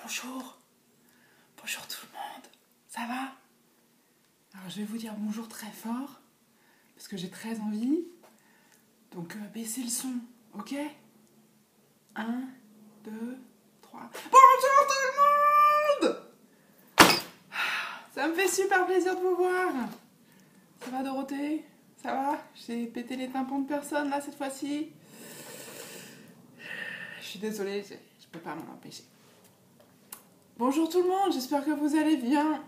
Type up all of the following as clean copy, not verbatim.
Bonjour, bonjour tout le monde, ça va? Alors je vais vous dire bonjour très fort, parce que j'ai très envie, donc baissez le son, ok? 1, 2, 3... Bonjour tout le monde! Ça me fait super plaisir de vous voir. Ça va Dorothée? Ça va? J'ai pété les tympans de personne là cette fois-ci. Je suis désolée, je peux pas m'en empêcher. Bonjour tout le monde, j'espère que vous allez bien.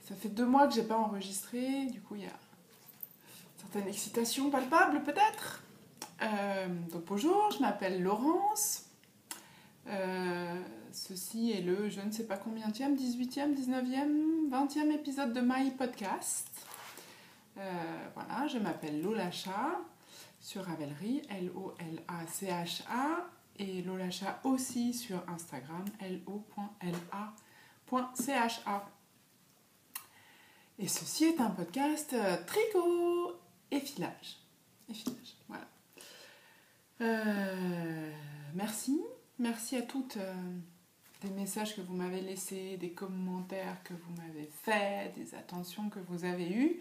Ça fait 2 mois que j'ai pas enregistré, du coup il y a certaines excitations palpables peut-être. Donc bonjour, je m'appelle Laurence. Ceci est le je ne sais pas combienième, 18e, 19e, 20e épisode de My Podcast. Voilà, je m'appelle Lolacha sur Ravelry, L-O-L-A-C-H-A, et Lolacha aussi sur Instagram, lo.la.cha. Et ceci est un podcast tricot et filage. Voilà. Merci à toutes des messages que vous m'avez laissés, des commentaires que vous m'avez faits, des attentions que vous avez eues.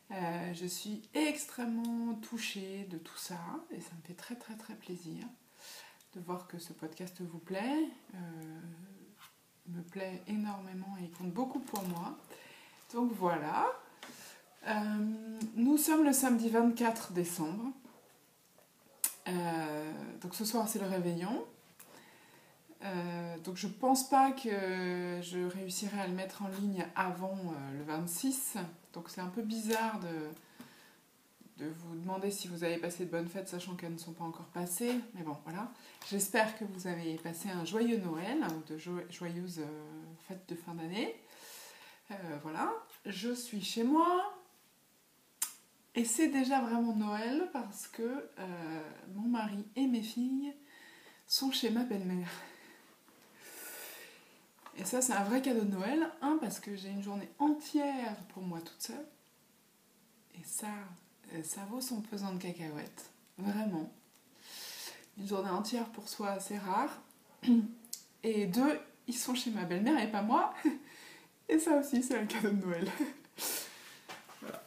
Je suis extrêmement touchée de tout ça et ça me fait très très très plaisir de voir que ce podcast vous plaît, me plaît énormément et il compte beaucoup pour moi. Donc voilà, nous sommes le samedi 24 décembre, donc ce soir c'est le réveillon, donc je pense pas que je réussirai à le mettre en ligne avant le 26, donc c'est un peu bizarre de vous demander si vous avez passé de bonnes fêtes sachant qu'elles ne sont pas encore passées, mais bon voilà, j'espère que vous avez passé un joyeux Noël, ou de joyeuses fêtes de fin d'année. Voilà, je suis chez moi et c'est déjà vraiment Noël parce que mon mari et mes filles sont chez ma belle-mère. Et ça c'est un vrai cadeau de Noël, parce que j'ai une journée entière pour moi toute seule et ça vaut son pesant de cacahuètes, vraiment. Une journée entière pour soi c'est rare, et 2, ils sont chez ma belle-mère et pas moi. Et ça aussi, c'est un cadeau de Noël. Voilà.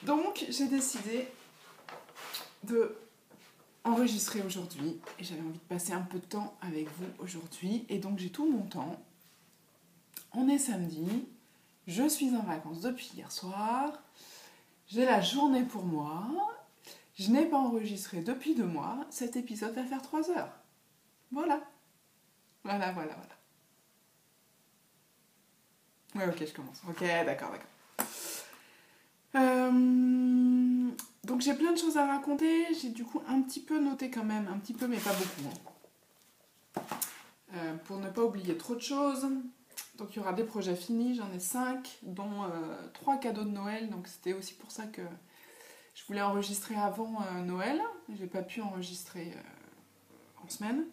Donc, j'ai décidé de enregistrer aujourd'hui. Et j'avais envie de passer un peu de temps avec vous aujourd'hui. Et donc, j'ai tout mon temps. On est samedi. Je suis en vacances depuis hier soir. J'ai la journée pour moi. Je n'ai pas enregistré depuis 2 mois. Cet épisode va faire 3 heures. Voilà. Voilà. Ouais, ok, je commence. Ok, d'accord. Donc j'ai plein de choses à raconter. J'ai du coup un petit peu noté quand même, un petit peu mais pas beaucoup. Pour ne pas oublier trop de choses. Donc il y aura des projets finis, j'en ai 5, dont 3 cadeaux de Noël. Donc c'était aussi pour ça que je voulais enregistrer avant Noël. J'ai pas pu enregistrer en semaine.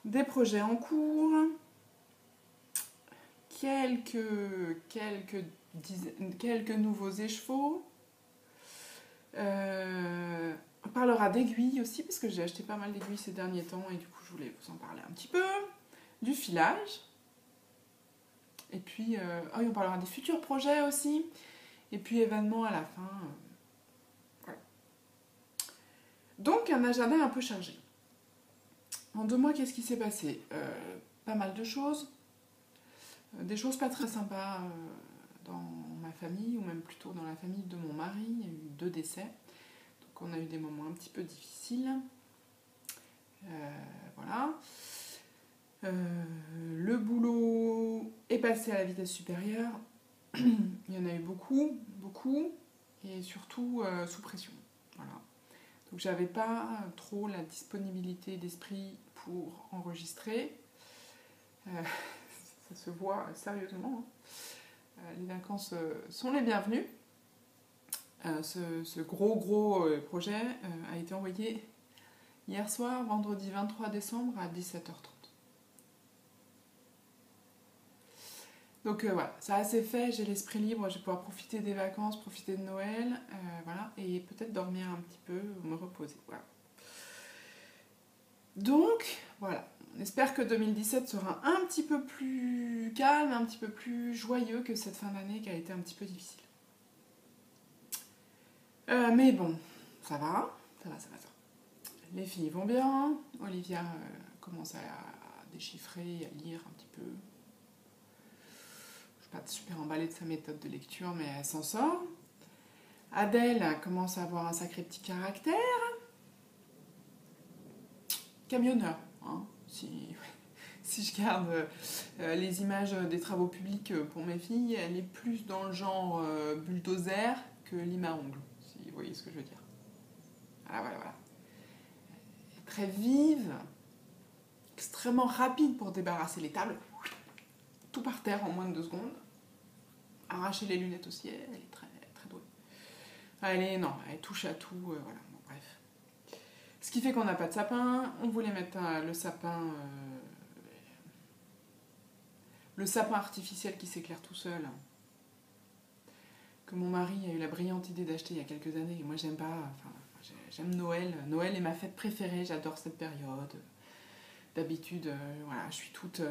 Des projets en cours. Quelques nouveaux écheveaux. On parlera d'aiguilles aussi, parce que j'ai acheté pas mal d'aiguilles ces derniers temps, et du coup je voulais vous en parler un petit peu. Du filage. Et puis, on parlera des futurs projets aussi. Et puis événements à la fin. Voilà. Donc un agenda un peu chargé. En 2 mois, qu'est-ce qui s'est passé? Pas mal de choses. Des choses pas très sympas dans ma famille, ou même plutôt dans la famille de mon mari. Il y a eu 2 décès. Donc on a eu des moments un petit peu difficiles. Voilà. Le boulot est passé à la vitesse supérieure. Il y en a eu beaucoup, et surtout sous pression. Voilà. Donc j'avais pas trop la disponibilité d'esprit pour enregistrer. Ça se voit sérieusement. Les vacances sont les bienvenues. Ce gros projet a été envoyé hier soir, vendredi 23 décembre à 17h30. Donc voilà, ça c'est fait, j'ai l'esprit libre, je vais pouvoir profiter des vacances, profiter de Noël, voilà, et peut-être dormir un petit peu, me reposer, voilà. Donc, voilà. On espère que 2017 sera un petit peu plus calme, un petit peu plus joyeux que cette fin d'année qui a été un petit peu difficile. Mais bon, ça va. Les filles vont bien. Olivia commence à déchiffrer, à lire un petit peu. Je suis pas super emballée de sa méthode de lecture, mais elle s'en sort. Adèle commence à avoir un sacré petit caractère. Camionneur, hein, si je garde les images des travaux publics pour mes filles, elle est plus dans le genre bulldozer que lime à ongles, si vous voyez ce que je veux dire. Voilà. Elle est très vive, extrêmement rapide pour débarrasser les tables, tout par terre en moins de 2 secondes. Arracher les lunettes aussi, elle est très, très douée. Elle touche à tout, voilà, bon, bref. Ce qui fait qu'on n'a pas de sapin, on voulait mettre le sapin artificiel qui s'éclaire tout seul, que mon mari a eu la brillante idée d'acheter il y a quelques années, et moi j'aime pas, j'aime Noël. Noël est ma fête préférée, j'adore cette période. D'habitude, voilà, je suis toute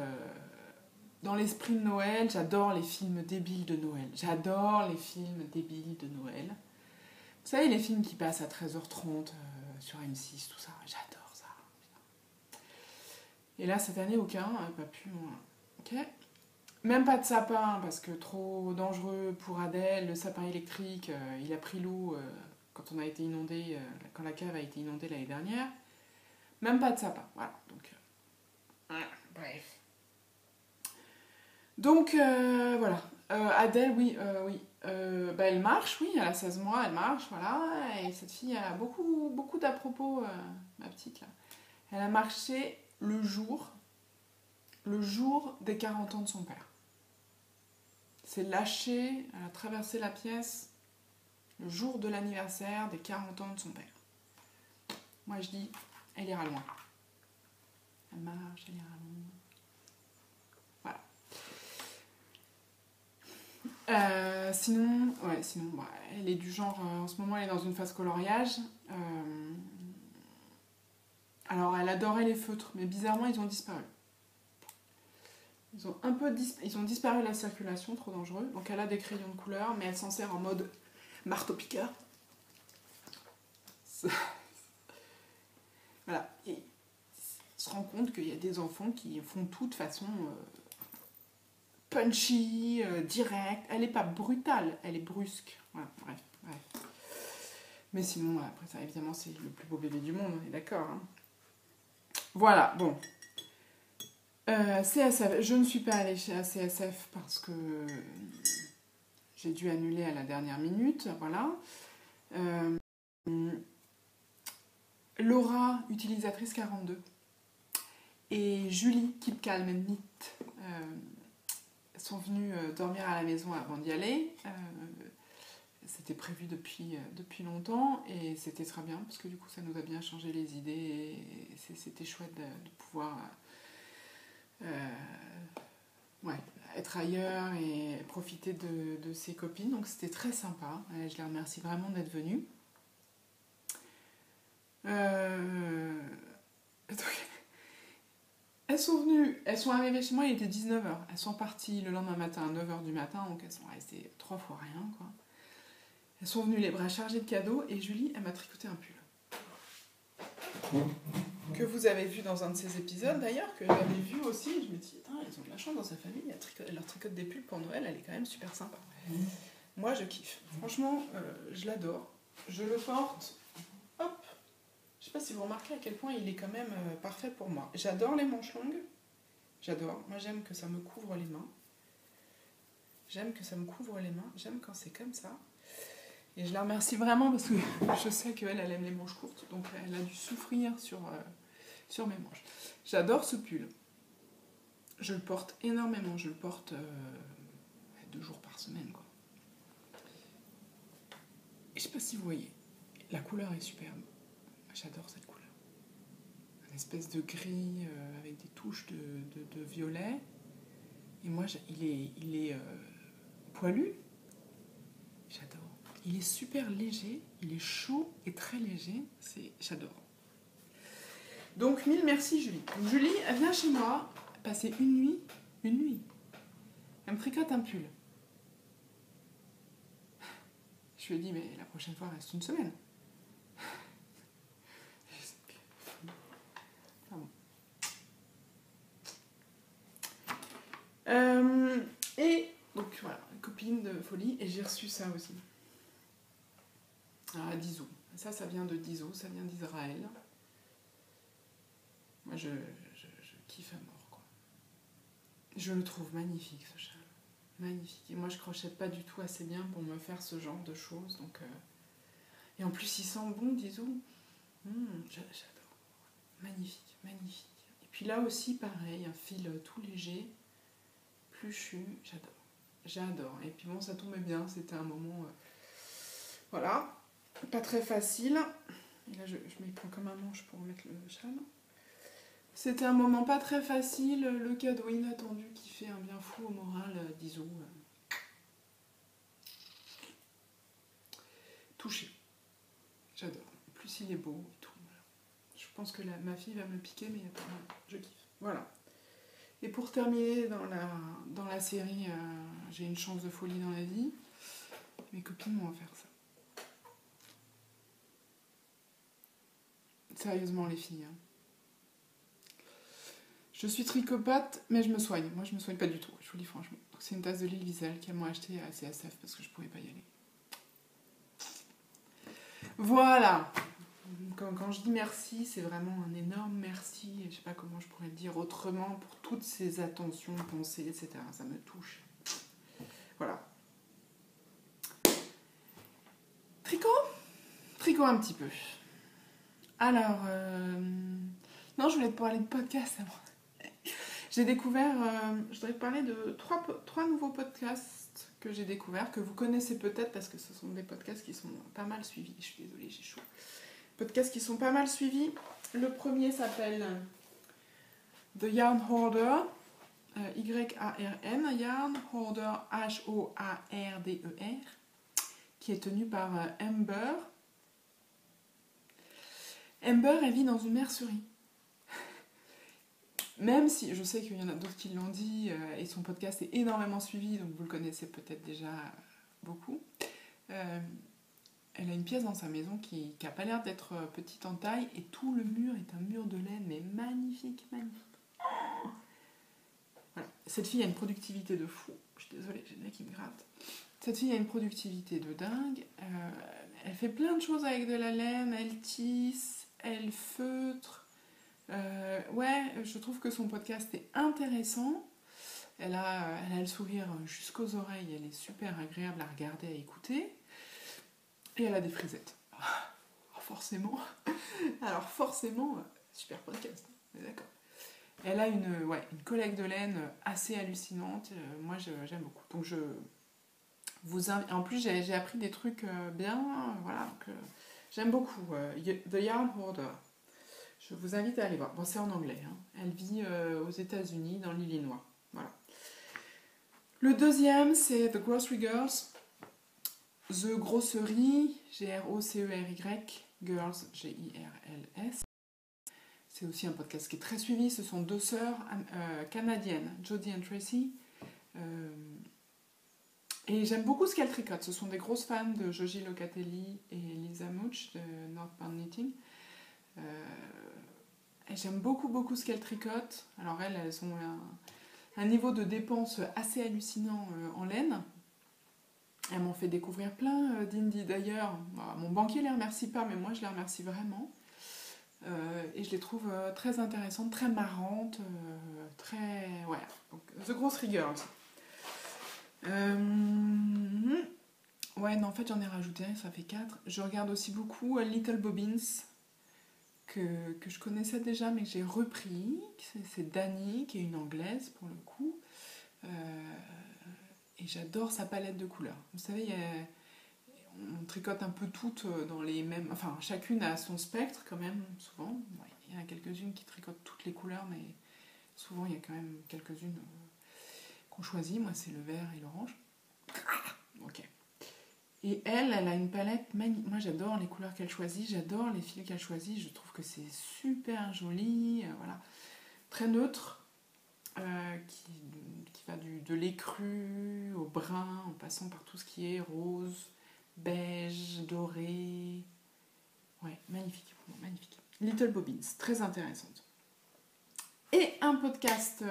dans l'esprit de Noël, j'adore les films débiles de Noël. Vous savez, les films qui passent à 13h30 sur M6, tout ça, j'adore ça. Et là, cette année, aucun, pas pu. Ok. Même pas de sapin, parce que trop dangereux pour Adèle. Le sapin électrique, il a pris l'eau quand on a été inondé, quand la cave a été inondée l'année dernière. Même pas de sapin, voilà. Donc, bref. Donc, voilà. Adèle, oui. Elle marche, oui, elle a 16 mois, elle marche, voilà. Et cette fille a beaucoup d'à-propos, ma petite, là. Elle a marché le jour des 40 ans de son père. C'est lâché, elle a traversé la pièce le jour de l'anniversaire des 40 ans de son père. Moi, je dis, elle ira loin. Elle marche, elle ira loin. Sinon, elle est du genre, en ce moment elle est dans une phase coloriage. Alors elle adorait les feutres, mais bizarrement ils ont disparu. Ils ont disparu de la circulation, trop dangereux. Donc elle a des crayons de couleur, mais elle s'en sert en mode marteau-piqueur. Voilà. Et on se rend compte qu'il y a des enfants qui font tout de façon punchy, direct. Elle n'est pas brutale, elle est brusque. Voilà, bref. Mais sinon, après ça, évidemment, c'est le plus beau bébé du monde, on est d'accord. Hein. Voilà, bon. CSF, je ne suis pas allée chez CSF parce que j'ai dû annuler à la dernière minute, voilà. Laura, utilisatrice 42. Et Julie, Keep Calm and Neat, sont venues dormir à la maison avant d'y aller. C'était prévu depuis longtemps et c'était très bien parce que du coup ça nous a bien changé les idées et c'était chouette de pouvoir être ailleurs et profiter de ses copines. Donc c'était très sympa. Je les remercie vraiment d'être venues. Donc, elles sont arrivées chez moi, il était 19h. Elles sont parties le lendemain matin à 9h du matin, donc elles sont restées 3 fois rien, quoi. Elles sont venues les bras chargés de cadeaux et Julie, elle m'a tricoté un pull. Que vous avez vu dans un de ces épisodes d'ailleurs, que j'avais vu aussi. Je me dis, ils ont de la chance dans sa famille, elle leur tricote des pulls pour Noël, elle est quand même super sympa. Moi, je kiffe. Franchement, je l'adore. Je le porte. Hop. Je sais pas si vous remarquez à quel point il est quand même parfait pour moi. J'adore les manches longues. J'adore. Moi, j'aime que ça me couvre les mains. J'aime quand c'est comme ça. Et je la remercie vraiment parce que je sais qu'elle aime les manches courtes. Donc, elle a dû souffrir sur mes manches. J'adore ce pull. Je le porte énormément. Je le porte 2 jours par semaine, quoi. Et je sais pas si vous voyez. La couleur est superbe. J'adore cette couleur. Une espèce de gris avec des touches de violet. Et moi, il est poilu. J'adore. Il est super léger. Il est chaud et très léger. J'adore. Donc, mille merci Julie. Donc, Julie, elle vient chez moi passer une nuit. Elle me tricote un pull. Je lui ai dit, mais la prochaine fois, reste une semaine. Ah bon. Et donc voilà, copine de folie, et j'ai reçu ça aussi. Ah, d'Iso. Ça vient de d'Iso, ça vient d'Israël. Moi, je kiffe à mort, quoi. Je le trouve magnifique, ce châle. Magnifique. Et moi, je crochette pas du tout assez bien pour me faire ce genre de choses. Donc, et en plus, il sent bon, d'Iso. J'adore. Magnifique, magnifique. Et puis là aussi, pareil, un fil tout léger, pluchu. J'adore. Et puis bon, ça tombait bien. C'était un moment... voilà. Pas très facile. Et là, je m'y prends comme un manche pour mettre le châle. C'était un moment pas très facile, le cadeau inattendu qui fait un bien fou au moral d'Iso. Touché. J'adore. En plus, il est beau et tout. Voilà. Je pense que ma fille va me le piquer, mais je kiffe. Voilà. Et pour terminer dans la série, j'ai une chance de folie dans la vie. Mes copines m'ont offert ça. Sérieusement, les filles. Je suis tricopathe, mais je me soigne. Moi, je me soigne pas du tout, je vous le dis franchement. C'est une tasse de l'huile Wiesel qu'elles m'ont achetée à CSF parce que je pouvais pas y aller. Voilà. Quand je dis merci, c'est vraiment un énorme merci. Je sais pas comment je pourrais le dire autrement pour toutes ces attentions, pensées, etc. Ça me touche. Voilà. Tricot un petit peu. Alors, non, je voulais te parler de podcast avant. J'ai découvert, je voudrais te parler de trois nouveaux podcasts que j'ai découverts, que vous connaissez peut-être parce que ce sont des podcasts qui sont pas mal suivis. Je suis désolée, j'ai chaud. Podcasts qui sont pas mal suivis. Le premier s'appelle The Yarn Hoarder, Y-A-R-N, Yarn Hoarder, H-O-A-R-D-E-R, qui est tenu par Amber. Amber, elle vit dans une mercerie. Même si je sais qu'il y en a d'autres qui l'ont dit, et son podcast est énormément suivi, donc vous le connaissez peut-être déjà beaucoup. Elle a une pièce dans sa maison qui n'a pas l'air d'être petite en taille, et tout le mur est un mur de laine, mais magnifique, magnifique. Voilà. Cette fille a une productivité de fou. Je suis désolée, j'ai le nez qui me gratte. Cette fille a une productivité de dingue. Elle fait plein de choses avec de la laine, elle tisse, elle feutre. Je trouve que son podcast est intéressant. Elle a le sourire jusqu'aux oreilles, elle est super agréable à regarder, à écouter. Et elle a des frisettes. Alors forcément, super podcast, on est d'accord. Elle a une collecte de laine assez hallucinante. Moi, j'aime beaucoup. Donc en plus, j'ai appris des trucs bien. Voilà, donc, j'aime beaucoup. The Yarn Hoarder. Je vous invite à aller voir. Bon, c'est en anglais. Hein. Elle vit aux États-Unis, dans l'Illinois. Voilà. Le deuxième, c'est The Grocery Girls. The Grocery, G-R-O-C-E-R-Y, Girls, G-I-R-L-S. C'est aussi un podcast qui est très suivi. Ce sont deux sœurs canadiennes, Jodie et Tracy. Et j'aime beaucoup ce qu'elles tricotent. Ce sont des grosses fans de Joji Locatelli et Lisa Mouch de Northbound Knitting. Et j'aime beaucoup ce qu'elles tricotent. Alors elles ont un niveau de dépense assez hallucinant en laine. Elles m'ont fait découvrir plein d'indies d'ailleurs. Mon banquier les remercie pas, mais moi je les remercie vraiment. Et je les trouve très intéressantes, très marrantes, très... Voilà. Donc, The Grocery Girls. Ouais, non, en fait j'en ai rajouté un, ça fait 4. Je regarde aussi beaucoup Little Bobbins, que je connaissais déjà mais que j'ai repris. C'est Dani, qui est une anglaise pour le coup. Et j'adore sa palette de couleurs. Vous savez, on tricote un peu toutes dans les mêmes... Enfin, chacune a son spectre quand même, souvent. Ouais, il y en a quelques-unes qui tricotent toutes les couleurs, mais souvent il y a quand même quelques-unes qu'on choisit. Moi, c'est le vert et l'orange. Ok. Et elle a une palette magnifique. Moi, j'adore les couleurs qu'elle choisit, j'adore les fils qu'elle choisit. Je trouve que c'est super joli, voilà. Très neutre, qui va de l'écru au brun, en passant par tout ce qui est rose, beige, doré. Ouais, magnifique, magnifique. Little Bobbins, très intéressante. Et un podcast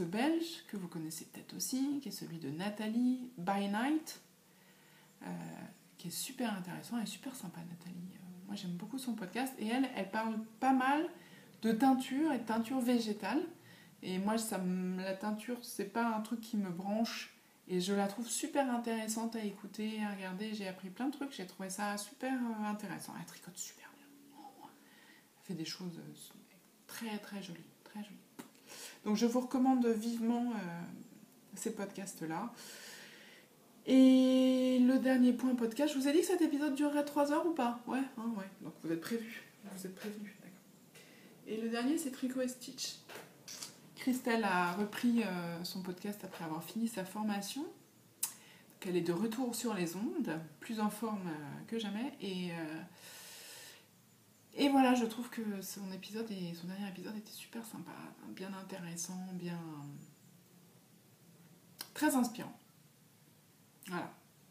belge que vous connaissez peut-être aussi, qui est celui de Nathalie By Night, qui est super intéressant et super sympa, Nathalie. Moi, j'aime beaucoup son podcast. Et elle parle pas mal de teinture et de teinture végétale. Et moi, la teinture, c'est pas un truc qui me branche. Et je la trouve super intéressante à écouter, à regarder. J'ai appris plein de trucs. J'ai trouvé ça super intéressant. Elle tricote super bien. Elle fait des choses très, très jolies. Très jolies. Donc, je vous recommande vivement ces podcasts-là. Et le dernier point podcast, je vous ai dit que cet épisode durerait 3 heures ou pas? Ouais, hein, ouais. Donc vous êtes prévenus. Vous êtes prévenus, d'accord. Et le dernier, c'est Tricot et Stitch. Christelle a repris son podcast après avoir fini sa formation. Donc elle est de retour sur les ondes, plus en forme que jamais. Et voilà, je trouve que son dernier épisode était super sympa, bien intéressant, bien très inspirant. Voilà,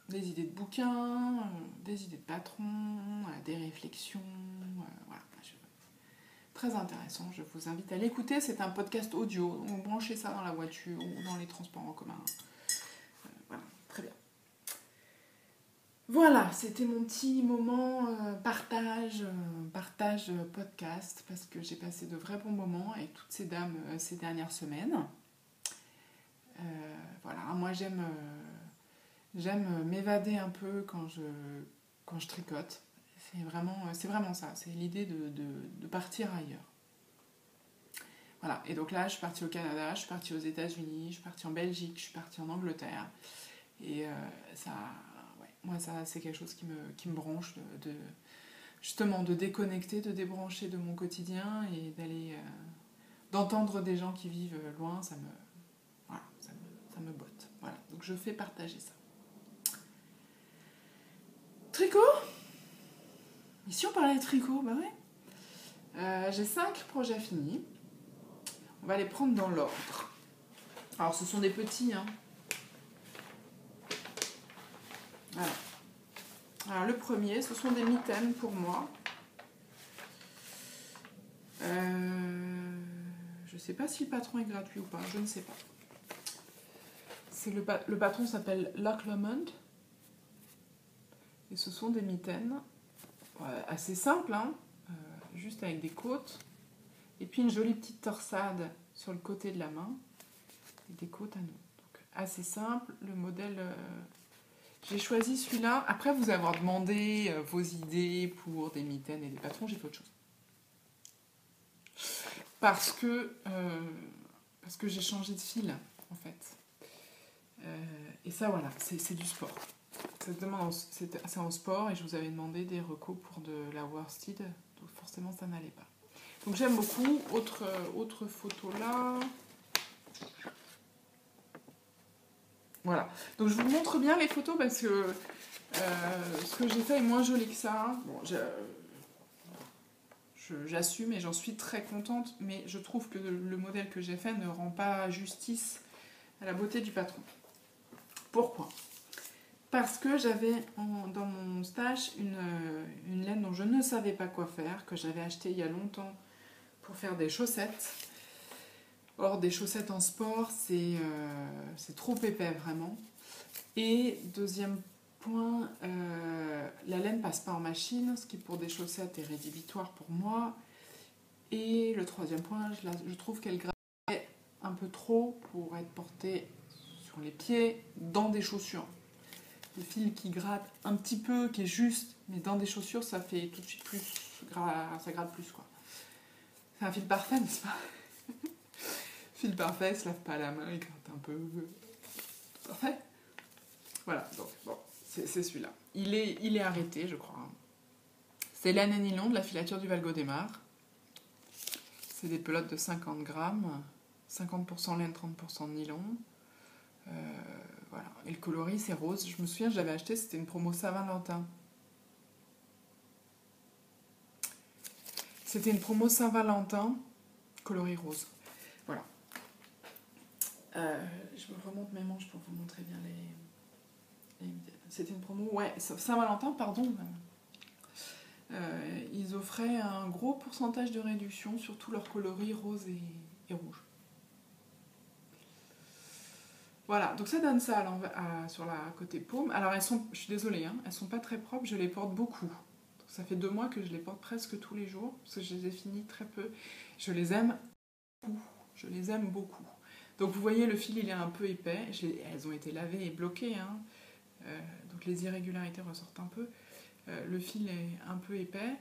des idées de bouquins, des idées de patrons, des réflexions, voilà. Très intéressant, je vous invite à l'écouter, c'est un podcast audio, donc branchez ça dans la voiture ou dans les transports en commun. Voilà, très bien. Voilà, c'était mon petit moment partage podcast, parce que j'ai passé de vrais bons moments avec toutes ces dames ces dernières semaines. Voilà, moi j'aime m'évader un peu quand je tricote. C'est vraiment ça, c'est l'idée de partir ailleurs. Voilà, et donc là je suis partie au Canada, je suis partie aux États-Unis, je suis partie en Belgique, je suis partie en Angleterre. Et moi ça c'est quelque chose qui me branche, justement de déconnecter, de débrancher de mon quotidien et d'entendre des gens qui vivent loin, ça me botte. Voilà, donc je fais partager ça. Tricot ? Ici on parlait de tricot, bah ouais. J'ai 5 projets finis. On va les prendre dans l'ordre. Alors ce sont des petits, hein. Voilà. Alors le premier, ce sont des mitaines pour moi. Je sais pas si le patron est gratuit ou pas, je ne sais pas. Le patron s'appelle Loch Lomond. Et ce sont des mitaines assez simples, hein, juste avec des côtes. Et puis une jolie petite torsade sur le côté de la main. Et des côtes à nous. Donc assez simple. Le modèle... j'ai choisi celui-là. Après vous avoir demandé vos idées pour des mitaines et des patrons, j'ai fait autre chose. Parce que j'ai changé de fil, en fait. Et ça, voilà, c'est du sport. C'est en sport et je vous avais demandé des recos pour de la worsted, donc forcément ça n'allait pas. Donc j'aime beaucoup. Autre photo là. Voilà. Donc je vous montre bien les photos parce que ce que j'ai fait est moins joli que ça. Bon, j'assume et j'en suis très contente, mais je trouve que le modèle que j'ai fait ne rend pas justice à la beauté du patron. Pourquoi ? Parce que j'avais dans mon stash une laine dont je ne savais pas quoi faire, que j'avais achetée il y a longtemps pour faire des chaussettes. Or, des chaussettes en sport, c'est trop épais vraiment. Et deuxième point, la laine passe pas en machine, ce qui pour des chaussettes est rédhibitoire pour moi. Et le troisième point, je trouve qu'elle grattait un peu trop pour être portée sur les pieds dans des chaussures. Le fil qui gratte un petit peu, qui est juste, mais dans des chaussures, ça fait tout de suite plus, ça gratte plus, quoi. C'est un fil parfait, n'est-ce pas? Fil parfait, il se lave pas la main, il gratte un peu. Parfait. Voilà, donc bon, c'est celui-là. Il est arrêté, je crois. C'est laine et nylon de la filature du Valgaudemar. C'est des pelotes de 50 grammes, 50% laine, 30% de nylon. Voilà. Et le coloris, c'est rose. Je me souviens, je l'avais acheté, c'était une promo Saint-Valentin. C'était une promo Saint-Valentin, coloris rose. Voilà. Je me remonte mes manches pour vous montrer bien les... C'était une promo, ouais, Saint-Valentin, pardon. Ils offraient un gros pourcentage de réduction sur tous leurs coloris rose et rouge. Voilà, donc ça donne ça sur la côté paume. Alors elles sont, je suis désolée, hein, elles sont pas très propres, je les porte beaucoup. Donc, ça fait 2 mois que je les porte presque tous les jours, parce que je les ai finis très peu. Je les aime beaucoup, je les aime beaucoup. Donc vous voyez, le fil il est un peu épais, elles ont été lavées et bloquées, hein. Donc les irrégularités ressortent un peu. Le fil est un peu épais.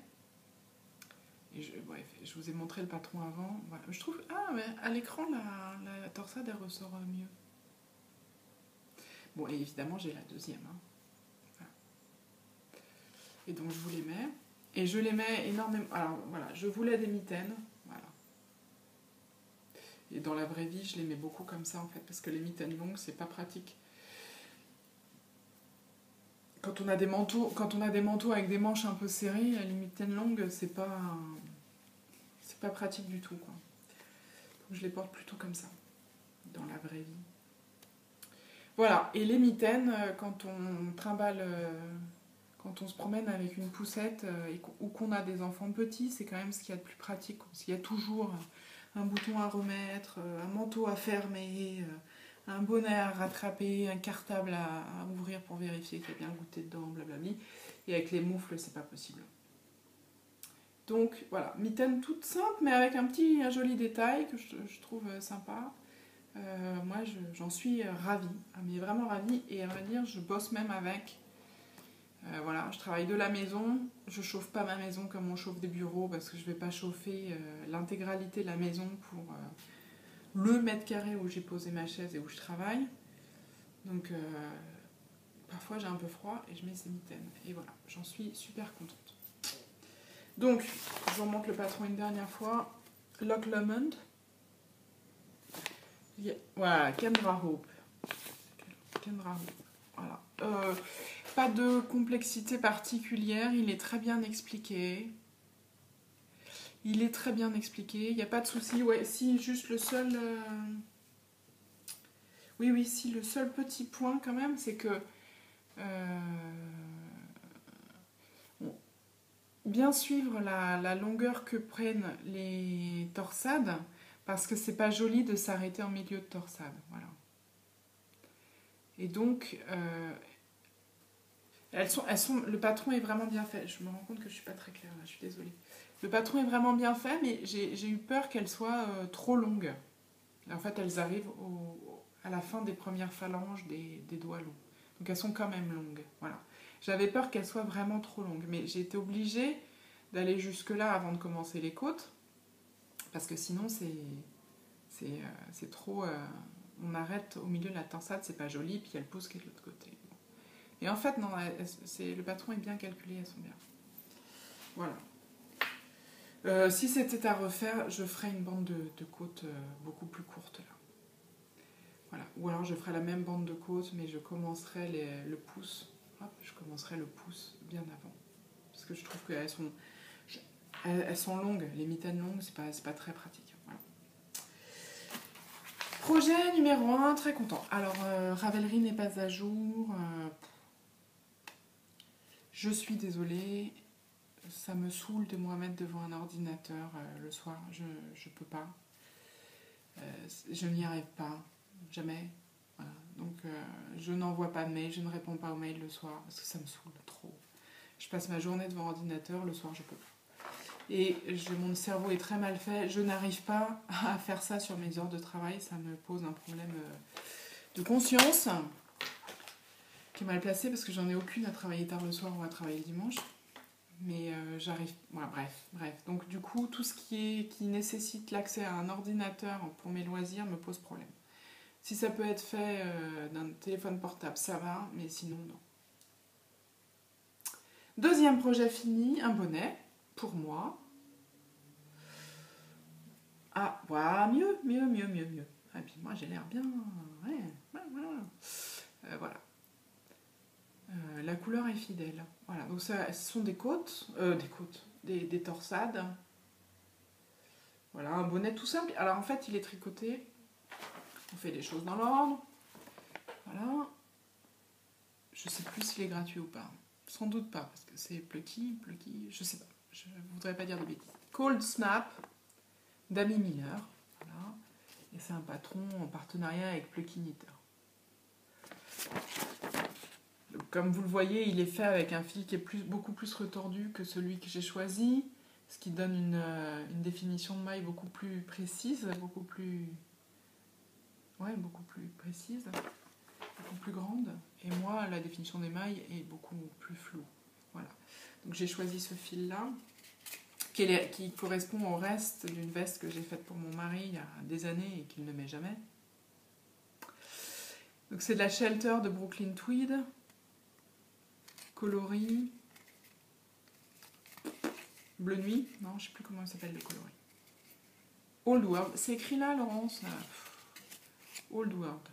Et bref, je vous ai montré le patron avant. Voilà. Je trouve, mais à l'écran, la torsade, elle ressort mieux. Bon, et évidemment, j'ai la deuxième. Hein. Voilà. Et donc, je vous les mets. Et je les mets énormément... Alors, voilà, je voulais des mitaines. Voilà. Et dans la vraie vie, je les mets beaucoup comme ça, en fait, parce que les mitaines longues, c'est pas pratique. Quand on a des manteaux avec des manches un peu serrées, les mitaines longues, c'est pas pratique du tout, quoi. Donc, je les porte plutôt comme ça, dans la vraie vie. Voilà, et les mitaines, quand on trimballe, quand on se promène avec une poussette ou qu'on a des enfants petits, c'est quand même ce qu'il y a de plus pratique. Parce qu'il y a toujours un bouton à remettre, un manteau à fermer, un bonnet à rattraper, un cartable à ouvrir pour vérifier qu'il y a bien le goûter dedans, blablabla. Et avec les moufles, c'est pas possible. Donc voilà, mitaine toute simple, mais avec un joli détail que je trouve sympa. Moi, j'en suis ravie, mais vraiment ravie. Et à vrai dire, je bosse même avec. Voilà, je travaille de la maison. Je chauffe pas ma maison comme on chauffe des bureaux parce que je vais pas chauffer l'intégralité de la maison pour le mètre carré où j'ai posé ma chaise et où je travaille. Donc, parfois j'ai un peu froid et je mets ces mitaines. Et voilà, j'en suis super contente. Donc, je vous remonte le patron une dernière fois. Loch Lomond. Voilà, Kendra Hope. Kendra Hope. Voilà. Pas de complexité particulière, il est très bien expliqué. Il est très bien expliqué, il n'y a pas de souci. Ouais, si, juste le seul... Oui, si, le seul petit point quand même, c'est que... bien suivre la longueur que prennent les torsades, parce que c'est pas joli de s'arrêter en milieu de torsade. Voilà. Et donc... le patron est vraiment bien fait. Je me rends compte que je suis pas très claire là, je suis désolée. Le patron est vraiment bien fait, mais j'ai eu peur qu'elles soient trop longues. Et en fait, elles arrivent à la fin des premières phalanges des doigts longs. Donc elles sont quand même longues. Voilà. J'avais peur qu'elles soient vraiment trop longues, mais j'ai été obligée d'aller jusque-là avant de commencer les côtes, parce que sinon c'est trop... on arrête au milieu de la torsade, c'est pas joli, puis elle pousse qui est de l'autre côté. Et en fait, non, le patron est bien calculé, elles sont bien. Voilà. Si c'était à refaire, je ferais une bande de côte beaucoup plus courte là. Voilà. Ou alors je ferais la même bande de côte, mais je commencerais le pouce. Hop, je commencerais le pouce bien avant. Parce que je trouve qu'elles sont longues. Les mitaines longues, c'est pas très pratique. Voilà. Projet numéro 1, très content. Alors, Ravelry n'est pas à jour. Je suis désolée, ça me saoule de me mettre devant un ordinateur le soir, je peux pas. Je n'y arrive pas, jamais. Voilà. Donc je n'envoie pas de mail, je ne réponds pas aux mails le soir parce que ça me saoule trop. Je passe ma journée devant l'ordinateur, le soir je peux pas. Et mon cerveau est très mal fait, je n'arrive pas à faire ça sur mes heures de travail, ça me pose un problème de conscience qui est mal placé parce que j'en ai aucune à travailler tard le soir ou à travailler le dimanche. Mais j'arrive... Voilà, bref. Donc du coup, tout ce qui nécessite l'accès à un ordinateur pour mes loisirs me pose problème. Si ça peut être fait d'un téléphone portable, ça va, mais sinon, non. Deuxième projet fini, un bonnet, pour moi. Ah, voilà, mieux. Ah, puis moi, j'ai l'air bien... Ouais, voilà. Voilà. La couleur est fidèle. Voilà, donc ce sont des des torsades. Voilà, un bonnet tout simple. Alors en fait, il est tricoté. On fait les choses dans l'ordre. Voilà. Je sais plus s'il est gratuit ou pas. Sans doute pas, parce que c'est Plucky, je sais pas. Je voudrais pas dire de bêtises. Cold Snap d'Amy Miller. Voilà. Et c'est un patron en partenariat avec Plucky Knitter. Donc, comme vous le voyez, il est fait avec un fil qui est beaucoup plus retordu que celui que j'ai choisi, ce qui donne une définition de maille beaucoup plus précise, beaucoup plus précise, beaucoup plus grande. Et moi, la définition des mailles est beaucoup plus floue. Voilà. Donc j'ai choisi ce fil-là, qui correspond au reste d'une veste que j'ai faite pour mon mari il y a des années et qu'il ne met jamais. Donc c'est de la Shelter de Brooklyn Tweed, coloris bleu nuit, non, je sais plus comment ça s'appelle les coloris. Old World, c'est écrit là, Laurence. Old World.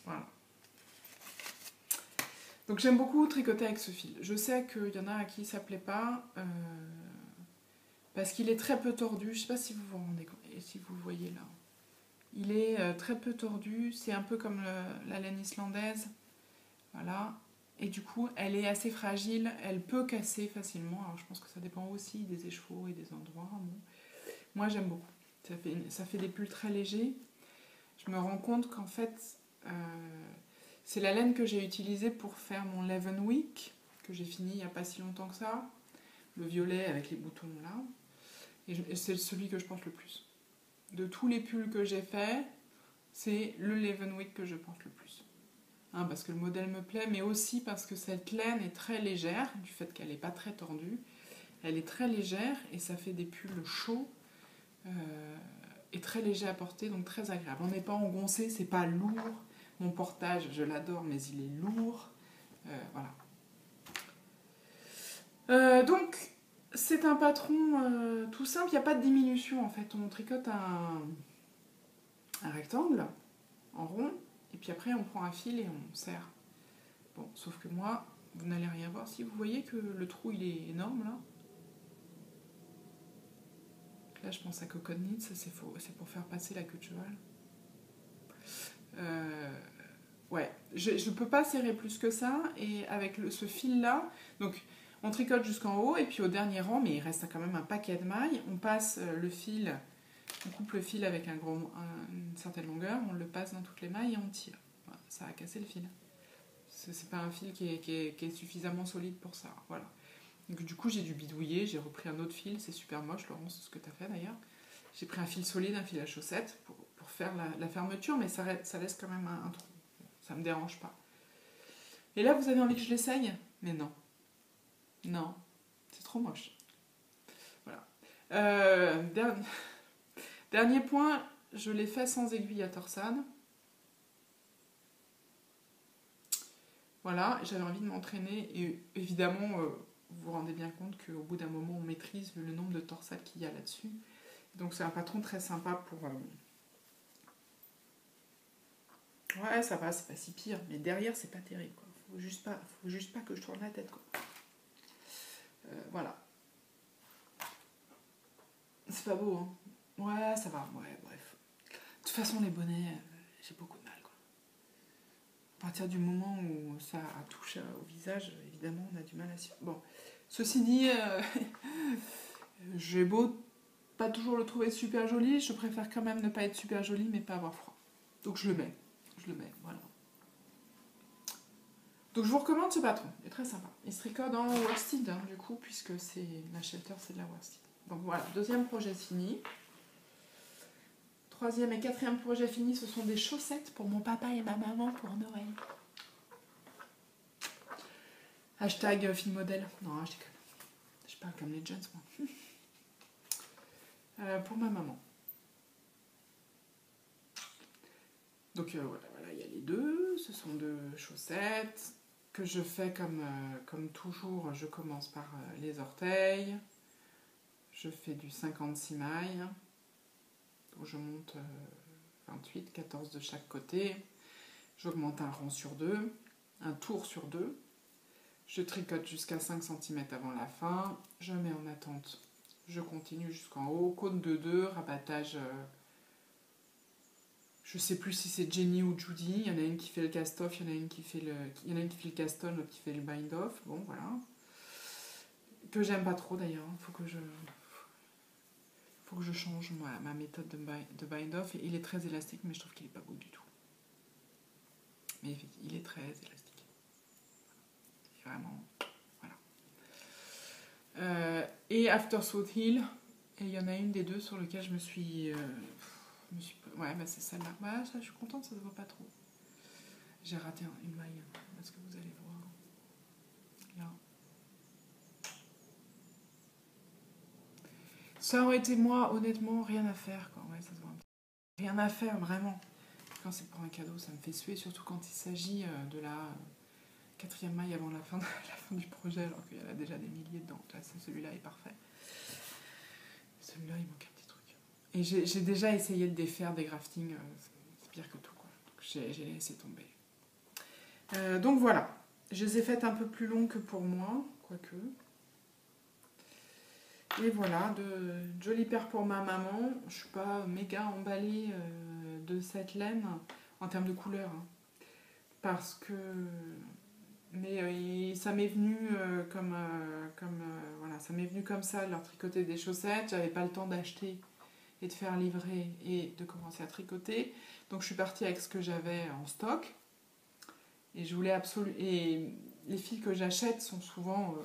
Voilà. Donc j'aime beaucoup tricoter avec ce fil. Je sais qu'il y en a à qui ça plaît pas, parce qu'il est très peu tordu. Je sais pas si vous vous rendez compte, et si vous le voyez là. Il est très peu tordu, c'est un peu comme la laine islandaise. Voilà. Et du coup, elle est assez fragile, elle peut casser facilement. Alors je pense que ça dépend aussi des écheveaux et des endroits. Bon. Moi j'aime beaucoup. Ça fait des pulls très légers. Je me rends compte qu'en fait, c'est la laine que j'ai utilisée pour faire mon Leven Week, que j'ai fini il n'y a pas si longtemps que ça. Le violet avec les boutons là. Et c'est celui que je porte le plus. De tous les pulls que j'ai faits, c'est le Leven Week que je porte le plus. Parce que le modèle me plaît, mais aussi parce que cette laine est très légère, du fait qu'elle n'est pas très tordue. Elle est très légère et ça fait des pulls chauds et très légers à porter, donc très agréable. On n'est pas engoncé, c'est pas lourd. Mon portage, je l'adore, mais il est lourd. Voilà. Donc, c'est un patron tout simple, il n'y a pas de diminution en fait. On tricote un rectangle en rond. Et puis après, on prend un fil et on serre. Bon, sauf que moi, vous n'allez rien voir. Si vous voyez que le trou, il est énorme, là. Là, je pense à Cocotte Knit, ça c'est faux. C'est pour faire passer la queue de cheval. Ouais, je ne peux pas serrer plus que ça. Et avec ce fil-là, donc on tricote jusqu'en haut. Et puis au dernier rang, mais il reste quand même un paquet de mailles, on passe le fil... On coupe le fil avec une certaine longueur, on le passe dans toutes les mailles et on tire. Voilà, ça a cassé le fil. C'est pas un fil qui est suffisamment solide pour ça. Voilà. Donc, du coup, j'ai dû bidouiller, j'ai repris un autre fil, c'est super moche, Laurence, ce que tu as fait d'ailleurs. J'ai pris un fil solide, un fil à chaussettes pour faire la fermeture, mais ça laisse quand même un trou. Ça me dérange pas. Et là, vous avez envie que je l'essaye? Mais non. Non. C'est trop moche. Voilà. Dernier point, je l'ai fait sans aiguille à torsade. Voilà, j'avais envie de m'entraîner et évidemment, vous vous rendez bien compte qu'au bout d'un moment, on maîtrise le nombre de torsades qu'il y a là-dessus. Donc c'est un patron très sympa pour... Ouais, ça va, c'est pas si pire, mais derrière, c'est pas terrible, quoi. Faut juste pas que je tourne la tête, quoi. Voilà. C'est pas beau, hein. Ouais, ça va, ouais, bref. De toute façon, les bonnets, j'ai beaucoup de mal, quoi. À partir du moment où ça touche au visage, évidemment, on a du mal à s'y... Bon, ceci dit, j'ai beau pas toujours le trouver super joli, je préfère quand même ne pas être super jolie, mais pas avoir froid. Donc je le mets, voilà. Donc je vous recommande ce patron, il est très sympa. Il se tricote en worsted, hein, du coup, puisque c'est la Shelter, c'est de la worsted. Donc voilà, deuxième projet fini. Troisième et quatrième projet fini, ce sont des chaussettes pour mon papa et ma maman pour Noël. Hashtag fille modèle. Non, je parle comme les jeunes, moi. Pour ma maman. Donc voilà, il y a les deux. Ce sont deux chaussettes que je fais comme toujours. Je commence par les orteils. Je fais du 56 mailles. Donc je monte 28, 14 de chaque côté. J'augmente un rang sur 2, un tour sur 2. Je tricote jusqu'à 5 cm avant la fin. Je mets en attente. Je continue jusqu'en haut. Cône de 2, rabattage. Je sais plus si c'est Jenny ou Judy. Il y en a une qui fait le cast-off, il y en a une qui fait le cast-on, l'autre qui fait le bind-off. Bon, voilà. Que j'aime pas trop d'ailleurs. Faut que je change ma méthode de bind-off. Il est très élastique, mais je trouve qu'il est pas beau du tout. Mais il est très élastique. Et vraiment, voilà. Et After Sweat Hill, et il y en a une des deux sur lequel je me suis ouais, bah c'est celle-là. Bah, ça, je suis contente, ça se voit pas trop. J'ai raté une maille, parce que vous allez voir. Là. Ça aurait été moi, honnêtement, rien à faire, quoi. Ouais, ça se voit un petit peu. Rien à faire, vraiment. Quand c'est pour un cadeau, ça me fait suer, surtout quand il s'agit de la 4e maille avant la fin du projet, alors qu'il y en a déjà des milliers dedans. Là, celui-là est parfait. Celui-là, il manque un petit truc. Et j'ai déjà essayé de défaire des graftings, c'est pire que tout, quoi. Donc j'ai laissé tomber. Donc voilà, je les ai faites un peu plus longues que pour moi, quoique. Et voilà, de jolies paires pour ma maman. Je suis pas méga emballée de cette laine en termes de couleur, hein, parce que... Mais ça m'est venu voilà, ça m'est venu comme ça de leur tricoter des chaussettes. J'avais pas le temps d'acheter et de faire livrer et de commencer à tricoter. Donc je suis partie avec ce que j'avais en stock. Et je voulais absolument. Et les fils que j'achète sont souvent,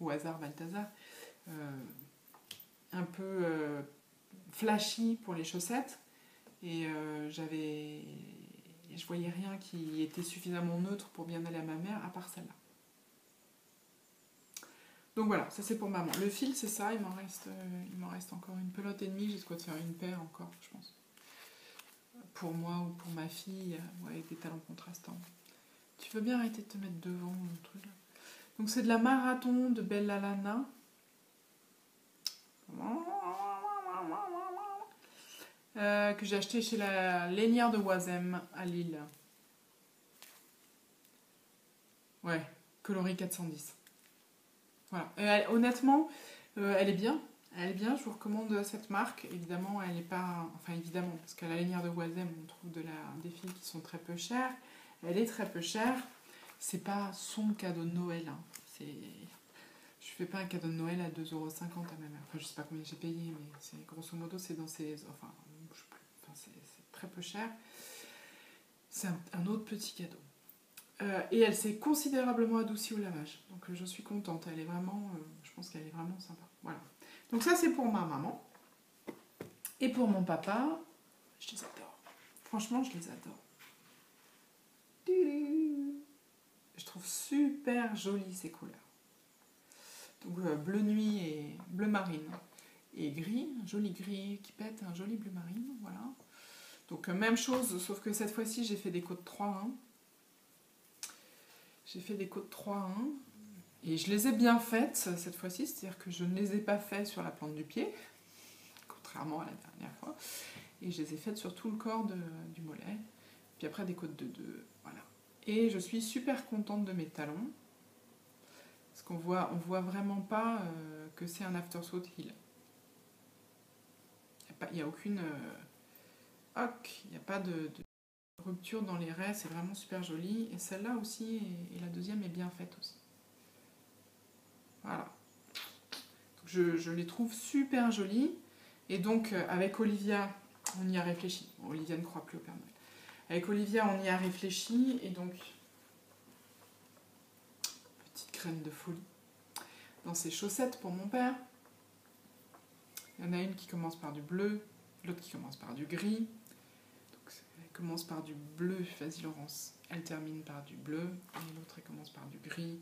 au hasard Balthazar, un peu flashy pour les chaussettes. Et je voyais rien qui était suffisamment neutre pour bien aller à ma mère, à part celle-là. Donc voilà, ça c'est pour maman. Le fil, c'est ça, il m'en reste encore une pelote et demie. J'ai de quoi de faire une paire encore, je pense. Pour moi ou pour ma fille, avec des talons contrastants. Tu veux bien arrêter de te mettre devant le truc là. Donc c'est de la Marathon de Bella Lana. Que j'ai acheté chez la lainière de Oisem à Lille. Ouais, coloris 410. Voilà. Et honnêtement, elle est bien. Elle est bien, je vous recommande cette marque. Évidemment, elle n'est pas... Enfin, évidemment, parce qu'à la lainière de Oisem, on trouve des fils qui sont très peu chers. Elle est très peu chère. C'est pas son cadeau de Noël. Hein. Je fais pas un cadeau de Noël à 2,50 € à ma mère. Enfin, je sais pas combien j'ai payé, mais c'est grosso modo, c'est dans ces... Enfin, je sais plus. Enfin, c'est très peu cher. C'est un autre petit cadeau. Et elle s'est considérablement adoucie au lavage. Donc je suis contente. Elle est vraiment... je pense qu'elle est vraiment sympa. Voilà. Donc ça, c'est pour ma maman. Et pour mon papa, je les adore. Franchement, je les adore. Je trouve super jolies ces couleurs. Donc bleu nuit et bleu marine. Et gris, un joli gris qui pète, un joli bleu marine. Voilà. Donc même chose, sauf que cette fois-ci, j'ai fait des côtes 3-1. J'ai fait des côtes 3-1. Et je les ai bien faites cette fois-ci, c'est-à-dire que je ne les ai pas faites sur la plante du pied, contrairement à la dernière fois. Et je les ai faites sur tout le corps du mollet. Puis après des côtes de 2, voilà. Et je suis super contente de mes talons. Parce qu'on voit vraiment pas que c'est un After Sweat Hill. Il n'y a aucune... il n'y a pas de rupture dans les raies, c'est vraiment super joli. Et celle-là aussi, et la deuxième est bien faite aussi. Voilà. Donc je les trouve super jolies. Et donc, avec Olivia, on y a réfléchi. Bon, Olivia ne croit plus au Père Noël. Avec Olivia, on y a réfléchi. Et donc, petite graine de folie. Dans ses chaussettes pour mon père, il y en a une qui commence par du bleu, l'autre qui commence par du gris. Donc, elle commence par du bleu, vas-y Laurence. Elle termine par du bleu. Et l'autre, elle commence par du gris.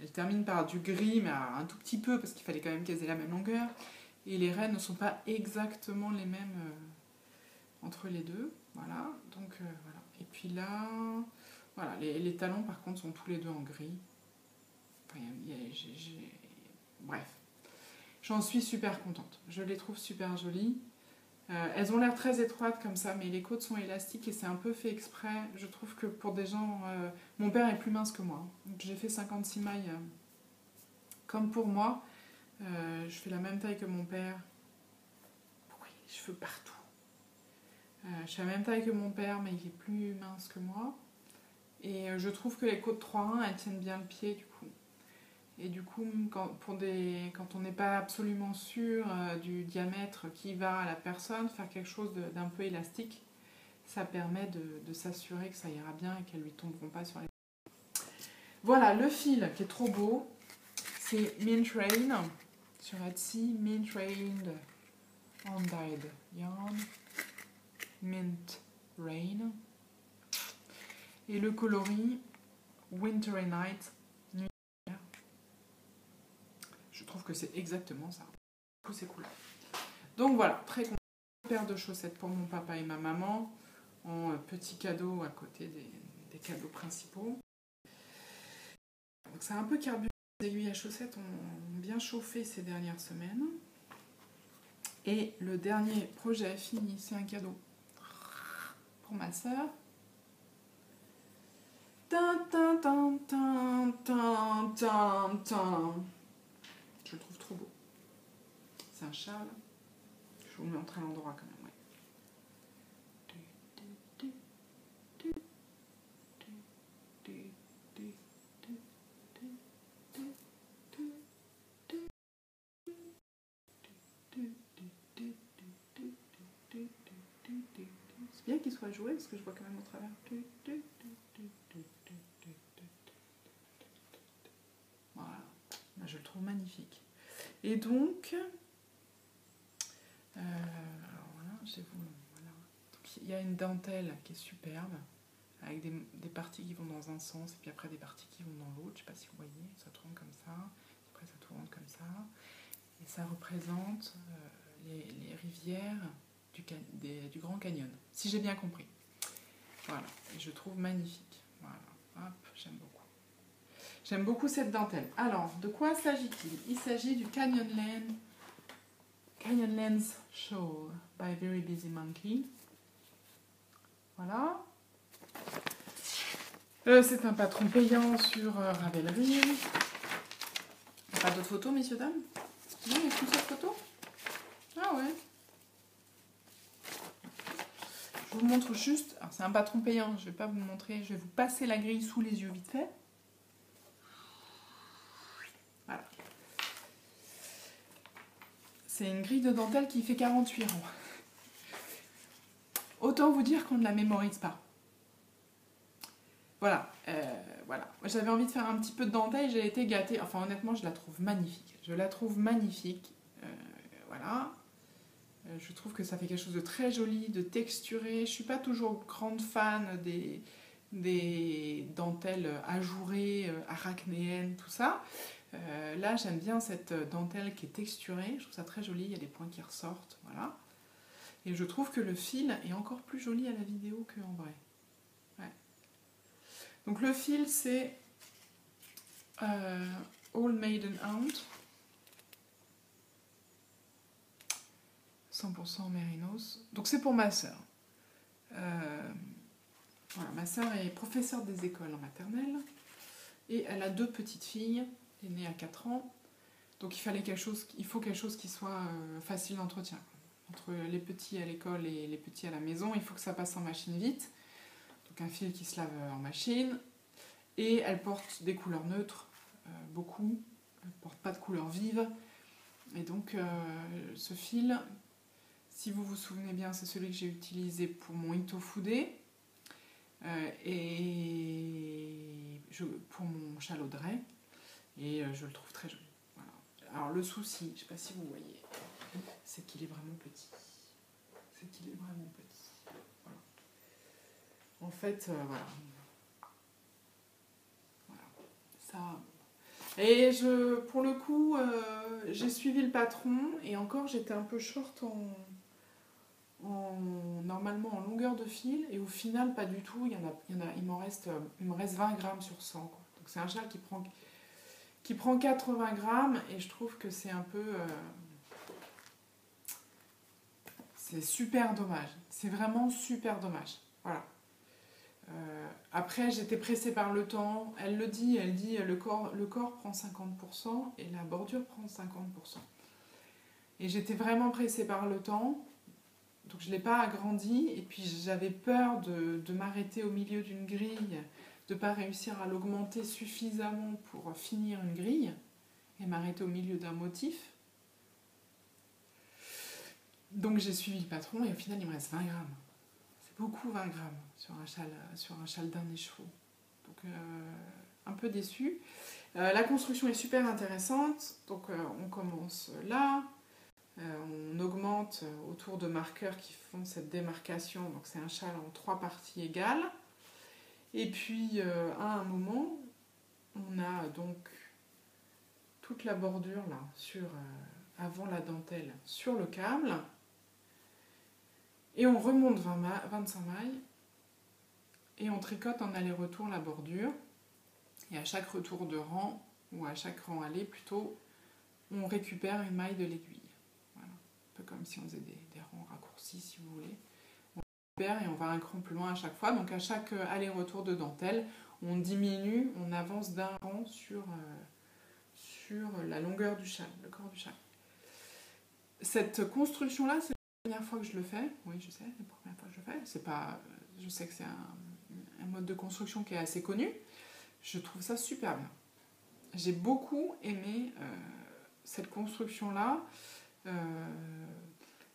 Elle termine par du gris, mais un tout petit peu, parce qu'il fallait quand même qu'elles aient la même longueur. Et les raies ne sont pas exactement les mêmes entre les deux. Voilà, donc voilà. Et puis là, voilà, les talons par contre sont tous les deux en gris. Enfin, bref. J'en suis super contente. Je les trouve super jolies. Elles ont l'air très étroites comme ça, mais les côtes sont élastiques et c'est un peu fait exprès. Je trouve que pour des gens... mon père est plus mince que moi. Donc j'ai fait 56 mailles comme pour moi. Je fais la même taille que mon père. Pourquoi il a les cheveux partout? Je fais la même taille que mon père, mais il est plus mince que moi. Et je trouve que les côtes 3-1, elles tiennent bien le pied du coup. Et du coup, quand on n'est pas absolument sûr du diamètre qui va à la personne, faire quelque chose d'un peu élastique, ça permet de s'assurer que ça ira bien et qu'elles ne lui tomberont pas sur les... Voilà, le fil qui est trop beau, c'est Mint Rain sur Etsy, Mint Rain Undyed Yarn, Mint Rain. Et le coloris Wintry Night. Je trouve que c'est exactement ça. Tous ces couleurs. Donc voilà, très content. Une paire de chaussettes pour mon papa et ma maman en petit cadeau à côté des cadeaux principaux. Donc c'est un peu carburant. Les aiguilles à chaussettes ont bien chauffé ces dernières semaines. Et le dernier projet fini, c'est un cadeau pour ma sœur. Je le trouve trop beau. C'est un châle. Je vous le montre à l'endroit quand même. Ouais. C'est bien qu'il soit joué parce que je vois quand même au travers. Voilà. Je le trouve magnifique. Et donc, alors voilà, voilà. Donc, il y a une dentelle qui est superbe, avec des parties qui vont dans un sens, et puis après des parties qui vont dans l'autre. Je ne sais pas si vous voyez, ça tourne comme ça, après ça tourne comme ça. Et ça représente les rivières du Grand Canyon, si j'ai bien compris. Voilà, et je trouve magnifique. Voilà, hop, j'aime beaucoup. J'aime beaucoup cette dentelle. Alors, de quoi s'agit-il? Il s'agit du Canyonlands Shawl by Very Busy Monkey. Voilà. C'est un patron payant sur Ravelry. Pas d'autres photos, messieurs, dames? Non, il y a qu'une seule photo? Ah ouais. Je vous montre juste. Alors, c'est un patron payant, je ne vais pas vous montrer. Je vais vous passer la grille sous les yeux vite fait. Voilà. C'est une grille de dentelle qui fait 48 rangs. Autant vous dire qu'on ne la mémorise pas. Voilà. Voilà. J'avais envie de faire un petit peu de dentelle, j'ai été gâtée. Enfin, honnêtement, je la trouve magnifique. Je la trouve magnifique. Voilà. Je trouve que ça fait quelque chose de très joli, de texturé. Je ne suis pas toujours grande fan des dentelles ajourées, arachnéennes, tout ça. Là, j'aime bien cette dentelle qui est texturée. Je trouve ça très joli. Il y a des points qui ressortent. Voilà. Et je trouve que le fil est encore plus joli à la vidéo qu'en vrai. Ouais. Donc le fil, c'est All Maiden Aunt. 100% mérinos. Donc c'est pour ma sœur. Voilà, ma sœur est professeure des écoles en maternelle et elle a 2 petites filles, elle est née à 4 ans. Donc il faut quelque chose qui soit facile d'entretien. Entre les petits à l'école et les petits à la maison, il faut que ça passe en machine vite. Donc un fil qui se lave en machine. Et elle porte des couleurs neutres, beaucoup. Elle ne porte pas de couleurs vives. Et donc ce fil... Si vous vous souvenez bien, c'est celui que j'ai utilisé pour mon Itofude et pour mon chalaudret. Et je le trouve très joli. Voilà. Alors le souci, je ne sais pas si vous voyez, c'est qu'il est vraiment petit. Voilà. En fait, voilà. Ça... Et pour le coup, j'ai suivi le patron et encore j'étais un peu short normalement en longueur de fil et au final pas du tout, il me reste 20 grammes sur 100 quoi. Donc c'est un châle qui prend 80 grammes et je trouve que c'est un peu c'est super dommage. C'est vraiment super dommage. Voilà. Après, j'étais pressée par le temps. Elle dit le corps prend 50% et la bordure prend 50%. Et j'étais vraiment pressée par le temps. Donc je ne l'ai pas agrandi. Et puis j'avais peur de m'arrêter au milieu d'une grille, de ne pas réussir à l'augmenter suffisamment pour finir une grille et m'arrêter au milieu d'un motif. Donc j'ai suivi le patron et au final il me reste 20 grammes. C'est beaucoup 20 grammes sur un châle d'un écheveau. Donc un peu déçue. La construction est super intéressante. Donc on commence là. On augmente autour de marqueurs qui font cette démarcation. Donc c'est un châle en 3 parties égales. Et puis à un moment, on a donc toute la bordure là avant la dentelle sur le câble. Et on remonte 25 mailles et on tricote en aller-retour la bordure. Et à chaque retour de rang, ou à chaque rang aller plutôt, on récupère une maille de l'aiguille. Voilà. Un peu comme si on faisait des rangs raccourcis si vous voulez. On récupère et on va un cran plus loin à chaque fois. Donc à chaque aller-retour de dentelle, on diminue, on avance d'un rang sur la longueur du châle, le corps du châle. Cette construction-là, c'est la première fois que je le fais. Oui, je sais, c'est la première fois que je le fais. C'est pas, je sais que c'est un mode de construction qui est assez connu. Je trouve ça super bien. J'ai beaucoup aimé cette construction-là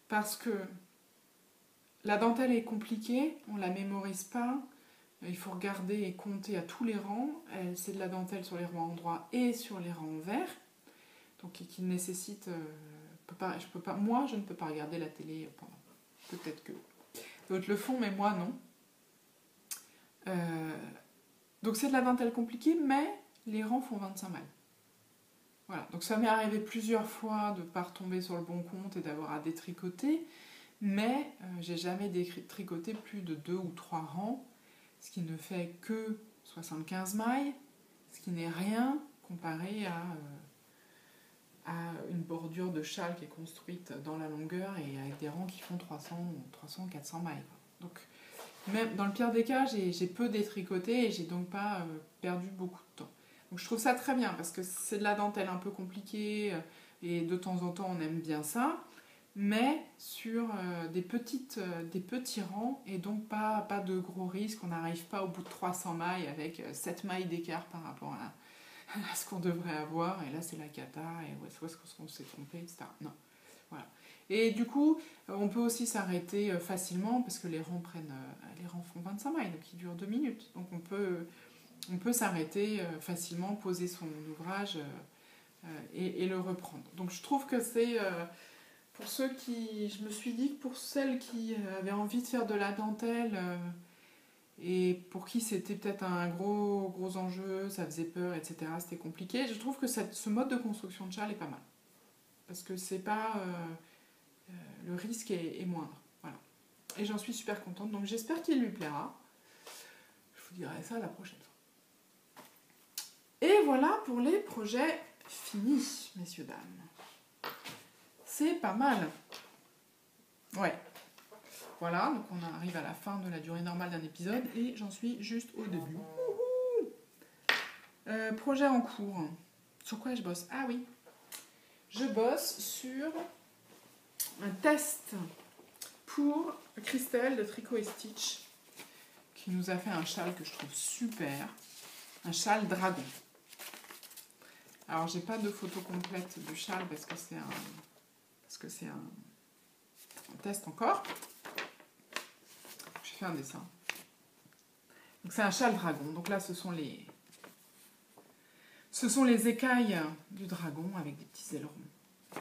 parce que la dentelle est compliquée, on ne la mémorise pas. Il faut regarder et compter à tous les rangs. C'est de la dentelle sur les rangs endroits et sur les rangs verts. Donc qui nécessite... moi, je ne peux pas regarder la télé pendant. Peut-être que d'autres le font, mais moi, non. Donc c'est de la dentelle compliquée, mais les rangs font 25 mailles. Voilà. Donc ça m'est arrivé plusieurs fois de ne pas retomber sur le bon compte et d'avoir à détricoter, mais j'ai jamais détricoté plus de 2 ou 3 rangs, ce qui ne fait que 75 mailles, ce qui n'est rien comparé à une bordure de châle qui est construite dans la longueur et avec des rangs qui font 300 400 mailles. Donc, même dans le pire des cas, j'ai peu détricoté et j'ai donc pas perdu beaucoup de temps. Donc je trouve ça très bien parce que c'est de la dentelle un peu compliquée et de temps en temps on aime bien ça, mais sur des petits rangs et donc pas de gros risques. On n'arrive pas au bout de 300 mailles avec 7 mailles d'écart par rapport à ce qu'on devrait avoir et là c'est la cata et où est-ce qu'on s'est trompé, etc. Non, voilà. Et du coup, on peut aussi s'arrêter facilement parce que les rangs font 25 mailles, donc ils durent 2 minutes. Donc on peut s'arrêter facilement, poser son ouvrage et le reprendre. Donc je trouve que c'est pour ceux qui... Je me suis dit que pour celles qui avaient envie de faire de la dentelle et pour qui c'était peut-être un gros enjeu, ça faisait peur, etc., c'était compliqué, je trouve que ce mode de construction de châle est pas mal. Parce que c'est pas... le risque est moindre. Voilà. Et j'en suis super contente, donc j'espère qu'il lui plaira. Je vous dirai ça la prochaine fois. Et voilà pour les projets finis, messieurs, dames. C'est pas mal. Ouais. Voilà, donc on arrive à la fin de la durée normale d'un épisode et j'en suis juste au début. Projet en cours. Sur quoi je bosse? Ah oui. Je bosse sur un test pour Christelle de Tricot et Stitch qui nous a fait un châle que je trouve super, un châle dragon. Alors j'ai pas de photo complète du châle parce que c'est un test encore. J'ai fait un dessin. Donc c'est un châle dragon. Donc là ce sont les écailles du dragon avec des petits ailerons. Je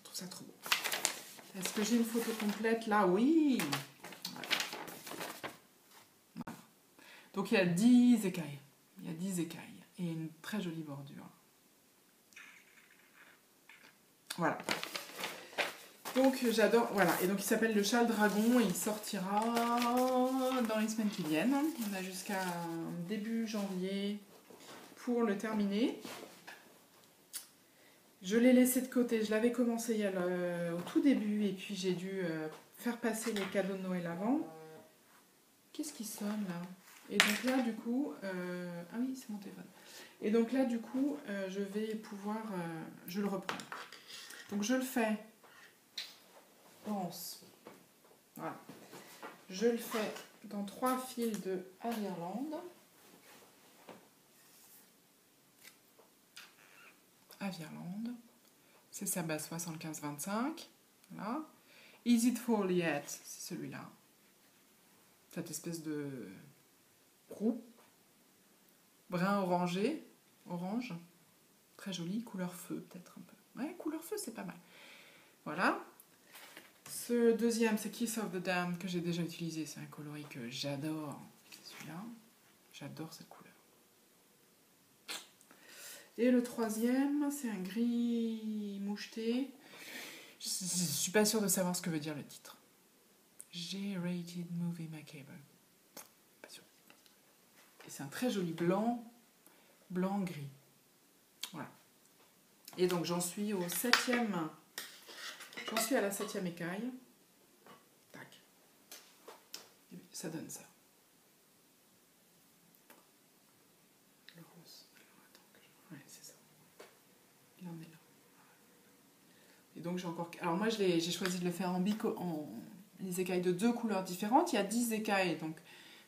trouve ça trop beau. Est-ce que j'ai une photo complète là? Oui. Voilà. Voilà. Donc il y a 10 écailles. Il y a 10 écailles et une très jolie bordure. Voilà. Donc j'adore. Voilà. Et donc il s'appelle le châle dragon et il sortira dans les semaines qui viennent. On a jusqu'à début janvier pour le terminer. Je l'ai laissé de côté. Je l'avais commencé au tout début et puis j'ai dû faire passer les cadeaux de Noël avant. Qu'est-ce qui sonne là? Et donc là, du coup... Ah oui, c'est mon téléphone. Et donc là, du coup, je vais pouvoir... je le reprends. Donc je le fais. Voilà. Je le fais dans 3 fils de Avirland. C'est sa base 75-25. Voilà. Is it full yet? C'est celui-là. Cette espèce de roux. Brun orangé. Orange. Très joli. Couleur feu, peut-être un peu. Ouais, couleur feu, c'est pas mal. Voilà. Ce deuxième, c'est Kiss of the Damned, que j'ai déjà utilisé. C'est un coloris que j'adore. C'est celui-là. J'adore cette couleur. Et le troisième, c'est un gris moucheté. Je suis pas sûre de savoir ce que veut dire le titre. G-Rated Movie Macabre. Pas sûr. Et c'est un très joli blanc, blanc-gris. Voilà. Et donc j'en suis au 7e. J'en suis à la 7e écaille. Tac. Et ça donne ça. Le rose. Ouais, c'est ça. Il en est là. Et donc j'ai encore... Alors moi j'ai choisi de le faire en les écailles de 2 couleurs différentes. Il y a 10 écailles, donc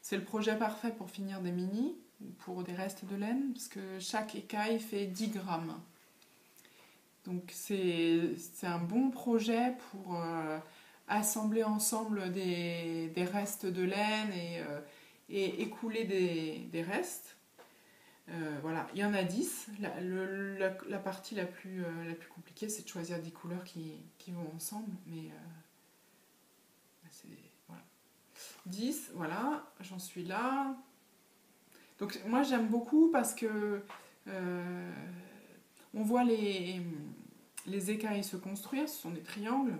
c'est le projet parfait pour finir des mini, pour des restes de laine, parce que chaque écaille fait 10 grammes. Donc c'est un bon projet pour assembler ensemble des restes de laine et écouler des restes. Voilà, il y en a 10. La partie la plus compliquée, c'est de choisir des couleurs qui vont ensemble. Mais c'est... Voilà. 10, voilà, j'en suis là. Donc moi j'aime beaucoup parce que on voit les écailles se construire, ce sont des triangles.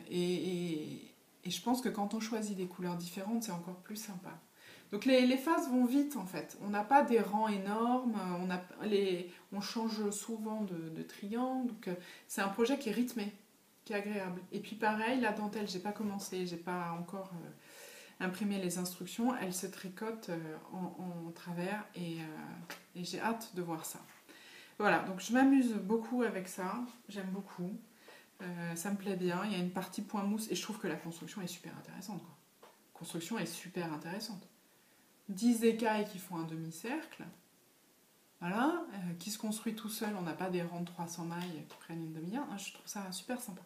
Et je pense que quand on choisit des couleurs différentes, c'est encore plus sympa. Donc les phases vont vite en fait. On n'a pas des rangs énormes, on change souvent de triangle. Donc c'est un projet qui est rythmé, qui est agréable. Et puis pareil, la dentelle, j'ai pas commencé, j'ai pas encore imprimé les instructions. Elle se tricote en travers et j'ai hâte de voir ça. Voilà, donc je m'amuse beaucoup avec ça, j'aime beaucoup. Ça me plaît bien, il y a une partie point mousse et je trouve que la construction est super intéressante. Quoi. La construction est super intéressante. 10 écailles qui font un demi-cercle, voilà, qui se construit tout seul, on n'a pas des rangs de 300 mailles qui prennent une demi-heure, je trouve ça super sympa.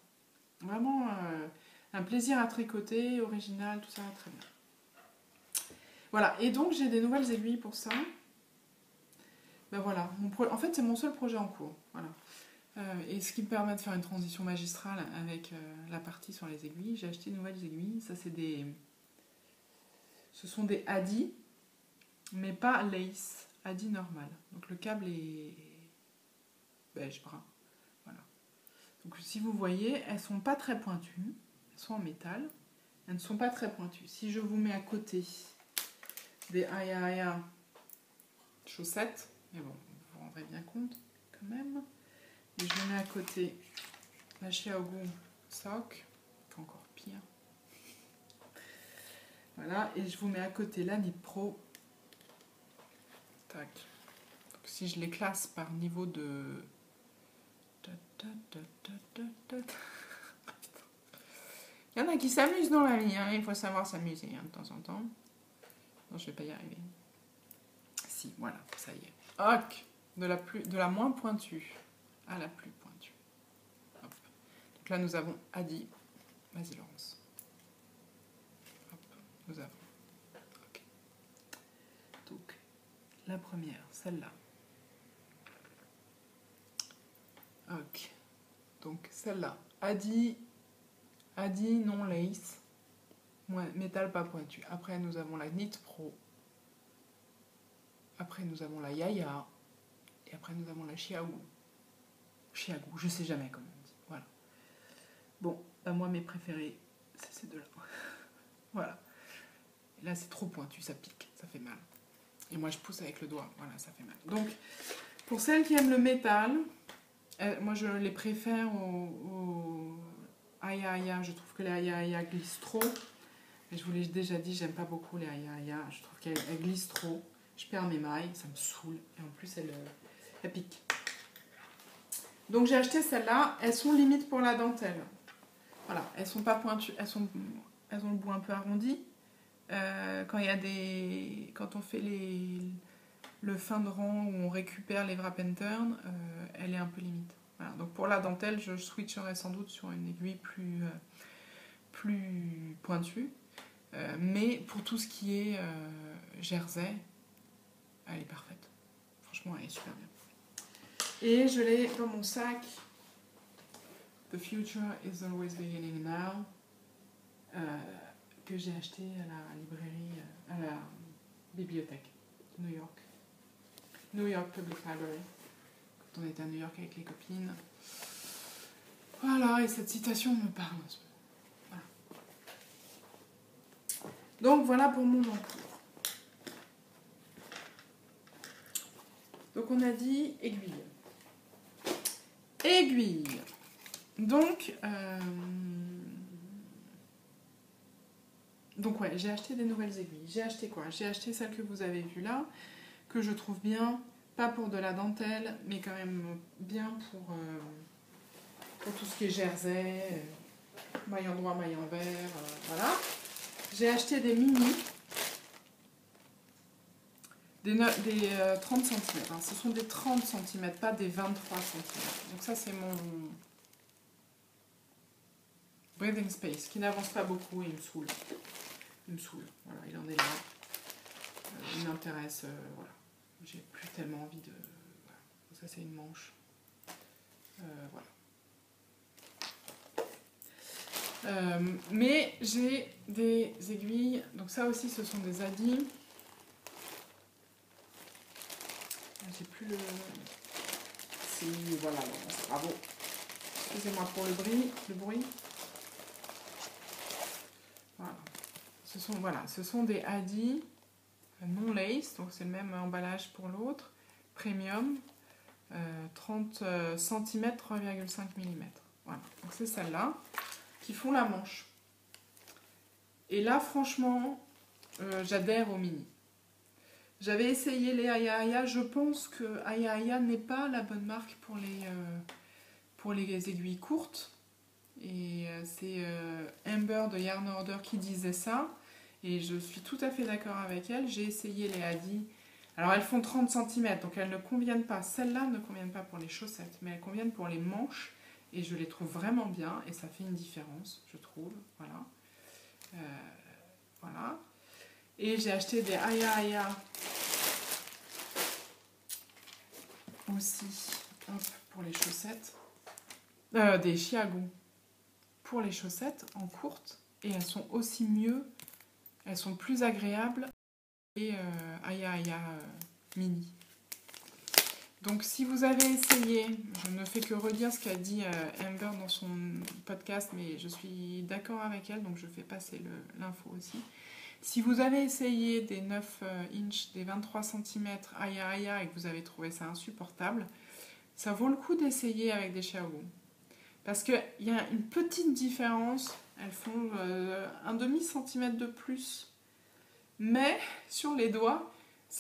Vraiment un plaisir à tricoter, original, tout ça, très bien. Voilà, et donc j'ai des nouvelles aiguilles pour ça. Ben voilà, en fait c'est mon seul projet en cours, voilà. Et ce qui me permet de faire une transition magistrale avec la partie sur les aiguilles. J'ai acheté de nouvelles aiguilles. Ça, ce sont des Addi, mais pas lace. Addi normal. Donc le câble est beige brun. Voilà. Donc si vous voyez, elles sont pas très pointues. Elles sont en métal. Elles ne sont pas très pointues. Si je vous mets à côté des Aya chaussettes, mais bon, vous vous rendrez bien compte quand même. Et je mets à côté la Xiaogu Sock, qui est encore pire. Voilà, et je vous mets à côté la Nip Pro. Tac. Donc, si je les classe par niveau de... Il y en a qui s'amusent dans la vie, hein. Il faut savoir s'amuser de temps en temps. Non, je vais pas y arriver. Si, voilà, ça y est. Ok, de la moins pointue à la plus pointue. Hop. Donc là, nous avons Addi. Vas-y, Laurence. Hop, nous avons. Ok. Donc, la première, celle-là. Ok. Donc, celle-là. Addi non lace. Métal pas pointu. Après, nous avons la Knit Pro. Après, nous avons la Yaya. Et après, nous avons la Xiaogu. Xiaogu, je sais jamais comment on dit. Voilà. Bon, bah moi, mes préférés, c'est ces deux-là. Voilà. Et là, c'est trop pointu, ça pique, ça fait mal. Et moi, je pousse avec le doigt. Voilà, ça fait mal. Donc, Pour celles qui aiment le métal, moi je les préfère au Aya Aya. Je trouve que les Aya Aya glissent trop. Et je vous l'ai déjà dit, j'aime pas beaucoup les Aya Aya. Je trouve qu'elles glissent trop. Je perds mes mailles, ça me saoule. Et en plus, elles piquent. Donc j'ai acheté celles-là. Elles sont limites pour la dentelle. Voilà, elles sont pas pointues. Elles ont le bout un peu arrondi. Quand on fait le fin de rang où on récupère les wrap and turn, elle est un peu limite. Voilà. Donc pour la dentelle, je switcherai sans doute sur une aiguille plus pointue. Mais pour tout ce qui est jersey, elle est parfaite. Franchement, elle est super bien. Et je l'ai dans mon sac. The future is always beginning now. Que j'ai acheté à la librairie, à la bibliothèque de New York. New York Public Library. Quand on était à New York avec les copines. Voilà, et cette citation me parle en ce moment. Voilà. Donc voilà pour mon entour. Donc on a dit aiguille. Aiguille. Donc ouais, j'ai acheté des nouvelles aiguilles. J'ai acheté quoi? J'ai acheté celle que vous avez vue là, que je trouve bien, pas pour de la dentelle, mais quand même bien pour tout ce qui est jersey, maille endroit, maille envers, voilà. J'ai acheté des mini, des 30 cm. Hein. Ce sont des 30 cm, pas des 23 cm. Donc ça, c'est mon breathing space, qui n'avance pas beaucoup et il me saoule. Il me saoule. Voilà, il en est là. Il m'intéresse. Voilà. J'ai plus tellement envie de... Voilà. Ça, c'est une manche. Voilà. Mais j'ai des aiguilles. Donc ça aussi, ce sont des Adi. J'ai plus le... Si, voilà. Bravo. Excusez-moi pour le bruit. Voilà. Ce sont des Adi non lace, donc c'est le même emballage pour l'autre, premium, 30 cm, 3,5 mm. Voilà, donc c'est celle-là qui font la manche. Et là, franchement, j'adhère au mini. J'avais essayé les Aya Aya, je pense que Aya Aya n'est pas la bonne marque pour les aiguilles courtes. Et c'est Amber de Yarn Order qui disait ça. Et je suis tout à fait d'accord avec elle. J'ai essayé les Adi. Alors elles font 30 cm, donc elles ne conviennent pas. Celles-là ne conviennent pas pour les chaussettes, mais elles conviennent pour les manches. Et je les trouve vraiment bien. Et ça fait une différence, je trouve. Voilà. Voilà. Et j'ai acheté des Aya Aya aussi, hop, pour les chaussettes. Des Chiago pour les chaussettes en courte. Et elles sont aussi mieux. Elles sont plus agréables et Aya Aya mini. Donc si vous avez essayé, je ne fais que redire ce qu'a dit Amber dans son podcast, mais je suis d'accord avec elle, donc je fais passer l'info aussi. Si vous avez essayé des 9 inches, des 23 cm Aya Aya et que vous avez trouvé ça insupportable, ça vaut le coup d'essayer avec des Xiaogu. Parce qu'il y a une petite différence. Elles font un demi-centimètre de plus. Mais sur les doigts,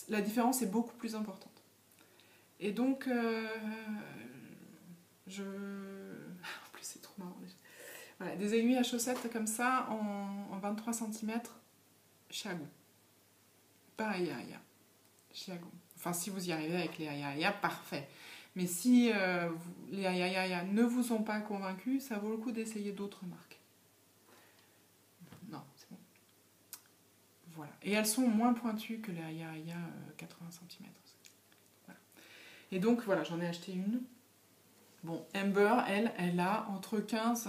la différence est beaucoup plus importante. Et donc, en plus, c'est trop marrant. Voilà, des aiguilles à chaussettes comme ça, en 23 cm, Xiaogu. Pas Aya Aya. Xiaogu. Enfin, si vous y arrivez avec les Aya Aya, parfait. Mais si les Aya Aya ne vous ont pas convaincu, ça vaut le coup d'essayer d'autres marques. Non, c'est bon. Voilà. Et elles sont moins pointues que les Aya Aya 80 cm. Voilà. Et donc, voilà, j'en ai acheté une. Bon, Amber, elle a entre 15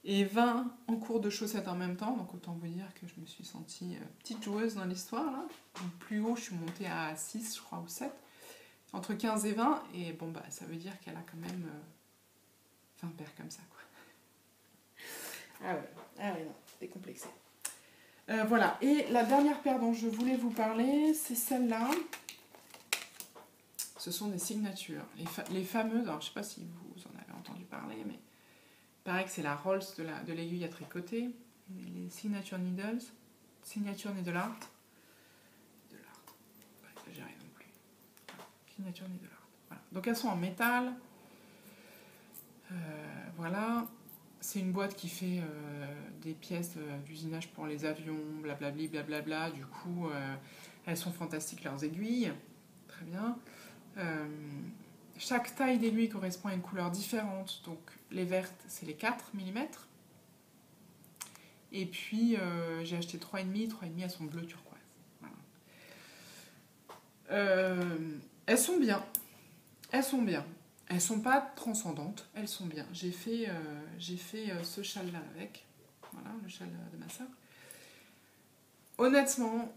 et 20 en cours de chaussettes en même temps. Donc, autant vous dire que je me suis sentie petite joueuse dans l'histoire. Là. Donc, plus haut, je suis montée à 6, je crois, ou 7. Entre 15 et 20, et bon, bah, ça veut dire qu'elle a quand même 20 paires comme ça, quoi. Ah ouais, non, décomplexé. Voilà, et la dernière paire dont je voulais vous parler, c'est celle-là. ce sont des signatures. Les fameuses, alors je ne sais pas si vous en avez entendu parler, mais il paraît que c'est la Rolls de l'aiguille à tricoter. Les signature needles, signature needle art. Pas exagéré non plus. Signature needle art. Voilà. Donc elles sont en métal. Voilà. C'est une boîte qui fait des pièces d'usinage pour les avions, blablabli, blablabla. Du coup, elles sont fantastiques, leurs aiguilles. Très bien. Chaque taille d'aiguille correspond à une couleur différente. Donc, les vertes, c'est les 4 mm. Et puis, j'ai acheté 3,5. 3,5, elles sont bleues turquoise. Voilà. Elles sont bien. Elles sont bien. Elles sont pas transcendantes, elles sont bien. J'ai fait ce châle-là avec. Voilà, le châle de ma soeur. Honnêtement,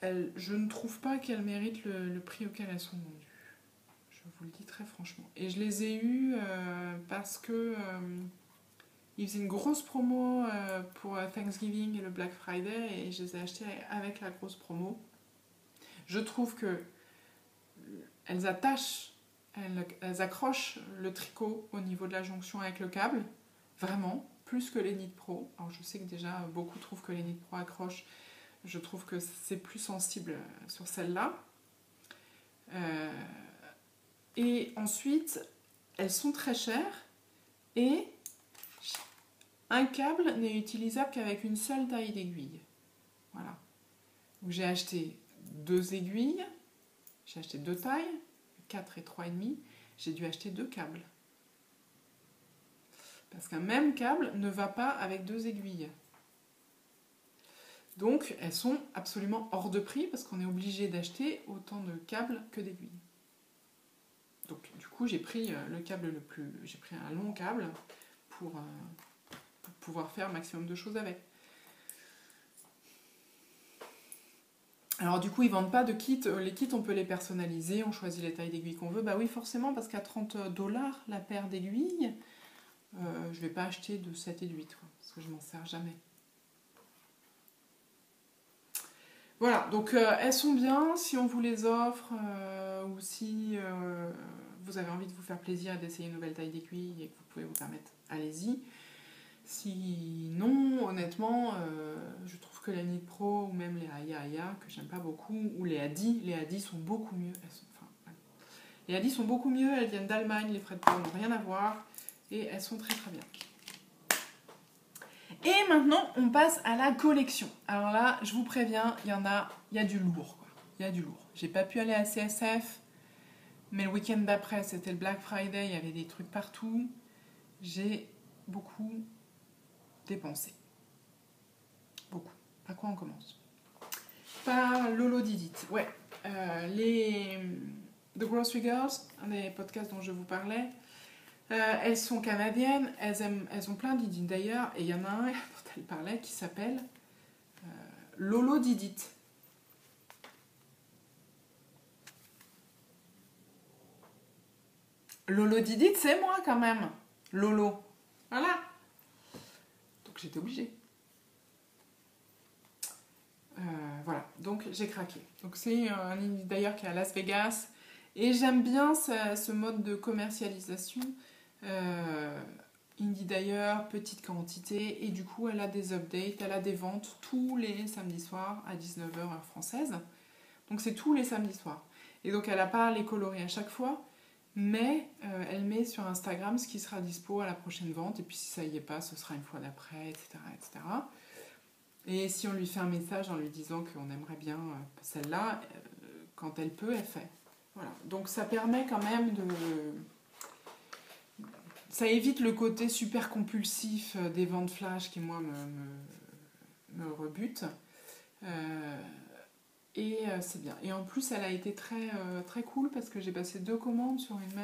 je ne trouve pas qu'elles méritent le prix auquel elles sont vendues. Je vous le dis très franchement. Et je les ai eues parce que ils faisaient une grosse promo pour Thanksgiving et le Black Friday et je les ai achetées avec la grosse promo. Je trouve que elles accrochent le tricot au niveau de la jonction avec le câble, vraiment, plus que les Knit Pro. Alors je sais que déjà beaucoup trouvent que les Knit Pro accrochent, je trouve que c'est plus sensible sur celle-là. Et ensuite, elles sont très chères et un câble n'est utilisable qu'avec une seule taille d'aiguille. Voilà. Donc j'ai acheté 2 aiguilles, j'ai acheté 2 tailles, 4 et 3,5, j'ai dû acheter 2 câbles. Parce qu'un même câble ne va pas avec 2 aiguilles. Donc elles sont absolument hors de prix parce qu'on est obligé d'acheter autant de câbles que d'aiguilles. Donc du coup j'ai pris j'ai pris un long câble pour pouvoir faire un maximum de choses avec. Alors du coup, ils vendent pas de kits. Les kits, on peut les personnaliser, on choisit les tailles d'aiguilles qu'on veut. Bah oui, forcément, parce qu'à 30$ la paire d'aiguilles, je vais pas acheter de 7 et de 8, quoi, parce que je m'en sers jamais. Voilà, donc elles sont bien si on vous les offre, ou si vous avez envie de vous faire plaisir et d'essayer une nouvelle taille d'aiguille et que vous pouvez vous permettre, allez-y. Sinon, honnêtement, je trouve que les Knit Pro ou même les Aya, que j'aime pas beaucoup, ou les Adi sont beaucoup mieux. Les Adi sont beaucoup mieux, elles viennent d'Allemagne, les frais de port n'ont rien à voir, et elles sont très très bien. Et maintenant, on passe à la collection. Alors là, je vous préviens, il y a du lourd, quoi. Il y a du lourd. J'ai pas pu aller à CSF, mais le week-end d'après, c'était le Black Friday, il y avait des trucs partout. J'ai beaucoup dépensé. Beaucoup. Par quoi on commence? Par Lolo Didit. Ouais. The Grocery Girls, un des podcasts dont je vous parlais, elles sont canadiennes, elles ont plein d'idées d'ailleurs, et il y en a un dont elles parlaient qui s'appelle Lolo Didit. Lolo Didit, c'est moi quand même. Lolo. Voilà. Donc j'étais obligée. Voilà, donc j'ai craqué. Donc c'est un indie d'ailleurs qui est à Las Vegas. Et j'aime bien ce mode de commercialisation. Indie d'ailleurs, petite quantité. Et du coup, elle a des updates, elle a des ventes tous les samedis soirs à 19h heure française. Donc c'est tous les samedis soirs. Et donc elle n'a pas les coloris à chaque fois. Mais elle met sur Instagram ce qui sera dispo à la prochaine vente. Et puis si ça y est pas, ce sera une fois d'après, etc., etc. Et si on lui fait un message en lui disant qu'on aimerait bien celle-là, quand elle peut, elle fait. Voilà. Donc ça permet quand même de... Ça évite le côté super compulsif des ventes flash qui, moi, me rebute. Et c'est bien. Et en plus, elle a été très, très cool parce que j'ai passé 2 commandes sur une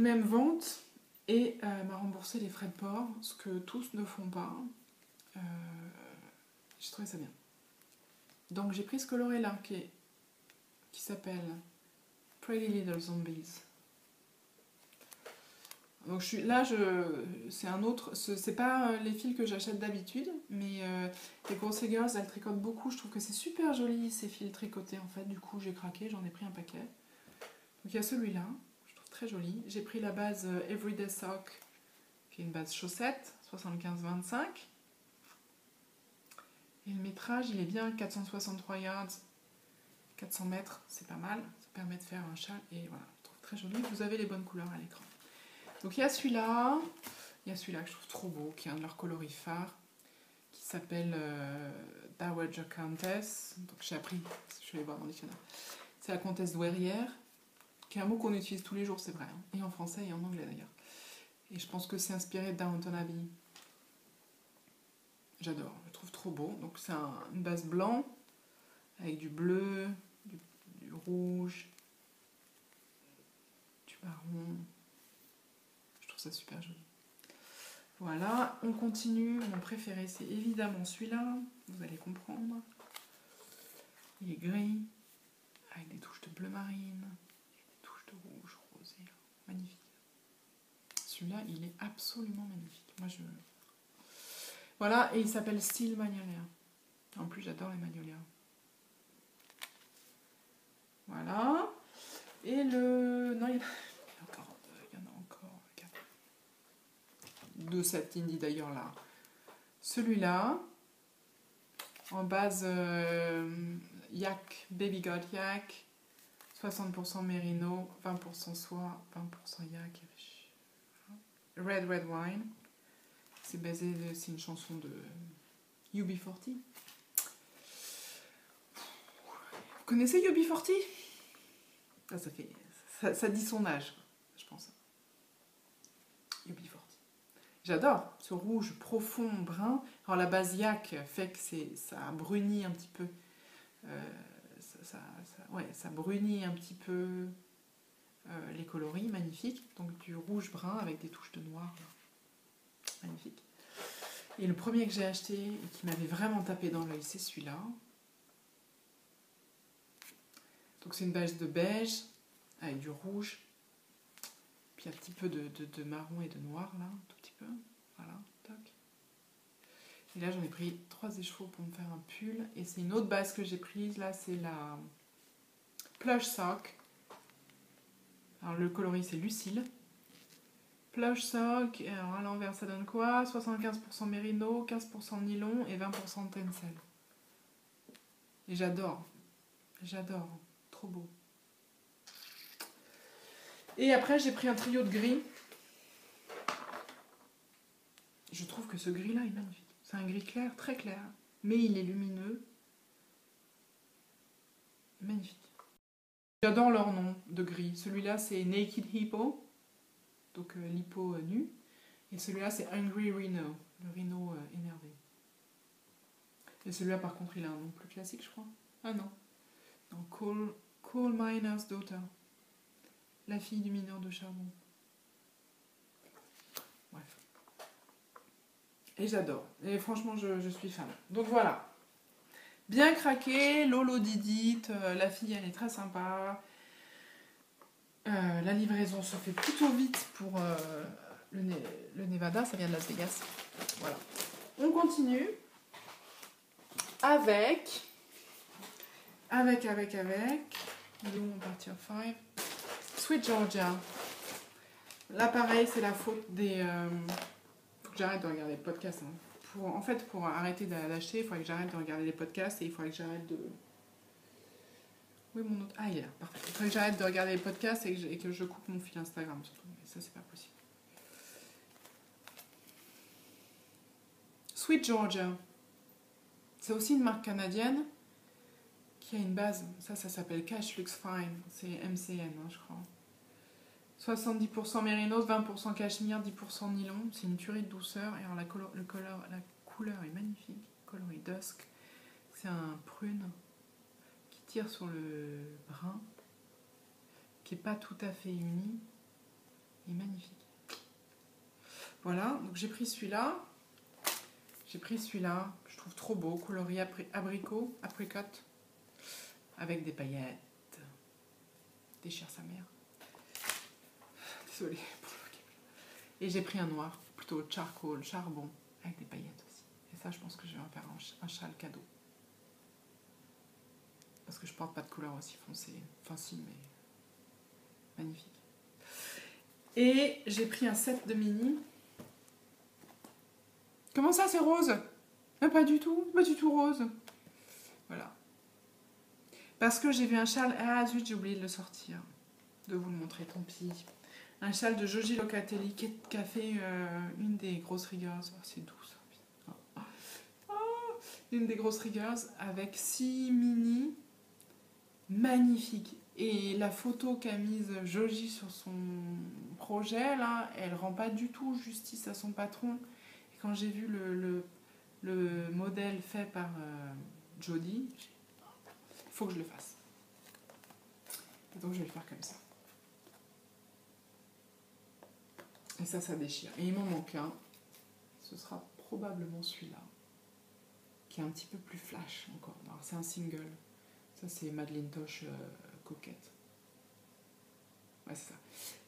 même vente et elle m'a remboursé les frais de port, ce que tous ne font pas. J'ai trouvé ça bien. Donc j'ai pris ce coloris-là qui s'appelle Pretty Little Zombies. Donc là, c'est un autre, c'est pas les fils que j'achète d'habitude, mais les Grosse Girls, elles tricotent beaucoup. Je trouve que c'est super joli ces fils tricotés en fait. Du coup, j'ai craqué, j'en ai pris un paquet. Donc il y a celui-là, je trouve très joli. J'ai pris la base Everyday Sock, qui est une base chaussette, 75-25. Et le métrage, il est bien, 463 yards, 400 mètres, c'est pas mal. Ça permet de faire un châle et voilà, je trouve très joli. Vous avez les bonnes couleurs à l'écran. Donc il y a celui-là que je trouve trop beau, qui est un de leurs coloris phares, qui s'appelle Dowager Countess. Donc j'ai appris, je vais aller voir dans le dictionnaire. C'est la comtesse douairière, qui est un mot qu'on utilise tous les jours, c'est vrai, hein, et en français et en anglais d'ailleurs. Et je pense que c'est inspiré de Downton Abbey. J'adore, je le trouve trop beau. Donc c'est une base blanc, avec du bleu, du rouge, du marron. Je trouve ça super joli. Voilà, on continue. Mon préféré, c'est évidemment celui-là. Vous allez comprendre. Il est gris, avec des touches de bleu marine, des touches de rouge, rosé. Magnifique. Celui-là, il est absolument magnifique. Moi, Voilà, et il s'appelle Steel Magnolia. En plus, j'adore les magnolias. Voilà. Et non, il y en a encore. 4. De cette indie d'ailleurs là. Celui-là, en base yak, Baby Got Yak, 60% mérino, 20% soie, 20% yak. Red Wine. C'est une chanson de UB40. Vous connaissez UB40? Ça dit son âge, je pense. UB40. J'adore ce rouge profond, brun. Alors la base yak fait que ça brunit un petit peu. Ça brunit un petit peu les coloris, magnifique. Donc du rouge brun avec des touches de noir. Magnifique. Et le premier que j'ai acheté et qui m'avait vraiment tapé dans l'œil, c'est celui-là. Donc c'est une base de beige avec du rouge. Puis un petit peu de marron et de noir là, un tout petit peu. Voilà, toc. Et là j'en ai pris 3 écheveaux pour me faire un pull. Et c'est une autre base que j'ai prise, là c'est la Plush Sock. Alors le coloris c'est Lucille. Plush Sock, alors à l'envers ça donne quoi? 75% mérino, 15% nylon et 20% tencel. Et j'adore, trop beau. Et après j'ai pris un trio de gris. Je trouve que ce gris là est magnifique. C'est un gris clair, très clair, mais il est lumineux. Magnifique. J'adore leur nom de gris. Celui-là c'est Naked Hippo, donc l'hippo nu. Et celui-là c'est Hungry Rhino, le rhino énervé. Et celui-là par contre il a un nom plus classique je crois. Ah non. Donc Coal Miner's Daughter. La fille du mineur de charbon. Bref. Et j'adore. Et franchement je suis fan. Donc voilà. Bien craqué, Lolo Didit, la fille elle est très sympa. La livraison se fait plutôt vite pour le Nevada, ça vient de Las Vegas. Voilà. On continue avec. Nous allons partir 5. Sweet Georgia. Là pareil, c'est la faute des. Faut que j'arrête de regarder le podcast. Hein. Pour arrêter d'acheter, il faudrait que j'arrête de regarder les podcasts et il faudrait que j'arrête de. Oui, mon autre. Ah, il est là, parfait. Il faudrait que j'arrête de regarder les podcasts et que je coupe mon fil Instagram surtout. Mais ça, c'est pas possible. Sweet Georgia. C'est aussi une marque canadienne qui a une base. Ça s'appelle Cash Lux Fine. C'est MCN, hein, je crois. 70% mérinos, 20% cachemire, 10% nylon. C'est une tuerie de douceur. Et alors la couleur est magnifique. Coloris dusk. C'est un prune qui tire sur le brun, qui n'est pas tout à fait uni. Il est magnifique. Voilà, donc j'ai pris celui-là. Que je trouve trop beau. Coloris apricot, avec des paillettes. Déchire sa mère. Désolée pour le vocabulaire. Et j'ai pris un noir, plutôt charcoal, charbon, avec des paillettes aussi. Et ça, je pense que je vais en faire un châle cadeau. Parce que je porte pas de couleur aussi foncée. Enfin si, mais magnifique. Et j'ai pris un set de mini. Comment ça, c'est rose? Pas du tout rose. Voilà. Parce que j'ai vu un châle... Ah zut, j'ai oublié de le sortir. De vous le montrer, tant pis. Un châle de Joji Locatelli qui a fait une des grosses rigueurs. Oh, c'est doux ça. Oh, une des grosses rigueurs avec 6 mini. Magnifique. Et la photo qu'a mise Joji sur son projet, là, elle rend pas du tout justice à son patron. Et quand j'ai vu le modèle fait par Jody, il faut que je le fasse. Et donc je vais le faire comme ça. Et ça déchire. Et il m'en manque un. Ce sera probablement celui-là. Qui est un petit peu plus flash encore. C'est un single. Ça c'est Madeleine Tosh coquette. Ouais, c'est ça.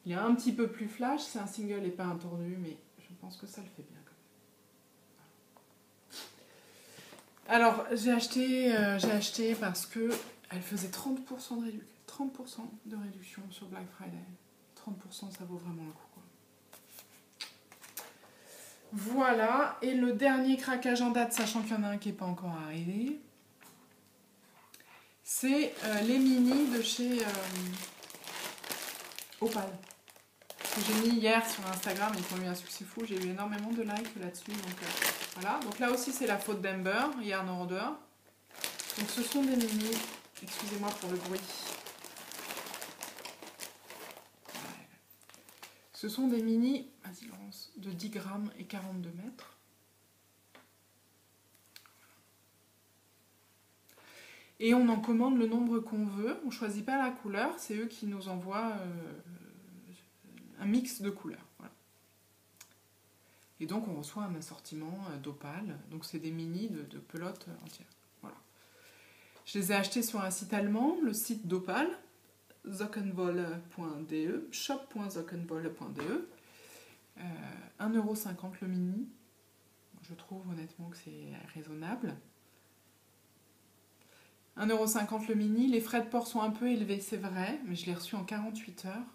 Il est un petit peu plus flash. C'est un single et pas un tordu. Mais je pense que ça le fait bien quand même. Alors j'ai acheté parce que elle faisait 30% de réduction. 30% de réduction sur Black Friday. 30%, ça vaut vraiment le coup, quoi. Voilà, et le dernier craquage en date, sachant qu'il y en a un qui n'est pas encore arrivé, c'est les mini de chez Opal. Que j'ai mis hier sur Instagram, ils ont eu un succès fou, j'ai eu énormément de likes là-dessus. Donc voilà, donc là aussi c'est la faute d'Amber, Yarn Order. Donc ce sont des mini, excusez-moi pour le bruit. Ce sont des mini, vas-y Laurence, de 10 grammes et 42 mètres. Et on en commande le nombre qu'on veut. On ne choisit pas la couleur, c'est eux qui nous envoient un mix de couleurs. Voilà. Et donc on reçoit un assortiment d'Opal. Donc c'est des mini de pelotes entières. Voilà. Je les ai achetés sur un site allemand, le site d'Opal. Zockenwolle.de, shop.zockenwolle.de, 1,50€ le mini. Je trouve honnêtement que c'est raisonnable. 1,50€ le mini. Les frais de port sont un peu élevés, c'est vrai, mais je l'ai reçu en 48 heures.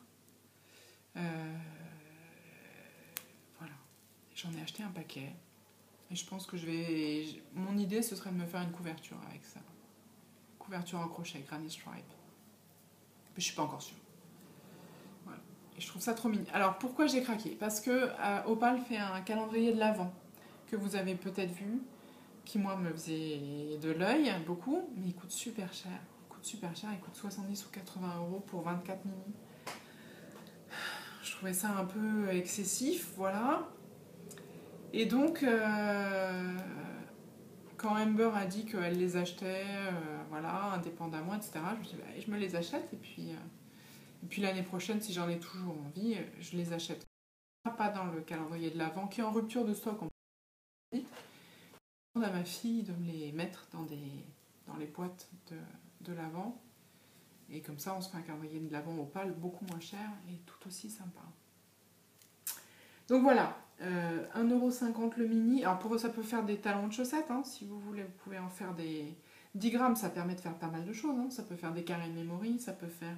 Voilà. J'en ai acheté un paquet. Et je pense que je vais... Mon idée, ce serait de me faire une couverture avec ça. Couverture en crochet, Granny Stripe. Mais je suis pas encore sûre. Voilà. Et je trouve ça trop mignon. Alors pourquoi j'ai craqué? Parce que Opal fait un calendrier de l'Avent que vous avez peut-être vu, qui moi me faisait de l'œil beaucoup, mais il coûte super cher. Il coûte 70 ou 80€ pour 24 mini. Je trouvais ça un peu excessif, voilà. Et donc, quand Amber a dit qu'elle les achetait, voilà, indépendamment, etc., je me suis dit, bah, je me les achète, et puis l'année prochaine, si j'en ai toujours envie, je les achète. Pas dans le calendrier de l'Avent, qui est en rupture de stock. Je demande à ma fille de me les mettre dans les boîtes de l'Avent. Et comme ça, on se fait un calendrier de l'Avent Opal beaucoup moins cher et tout aussi sympa. Donc voilà, 1,50€ le mini. Alors pour eux, ça peut faire des talons de chaussettes, hein, si vous voulez. Vous pouvez en faire des 10 grammes, ça permet de faire pas mal de choses. Hein. Ça peut faire des carrés de memory, ça peut faire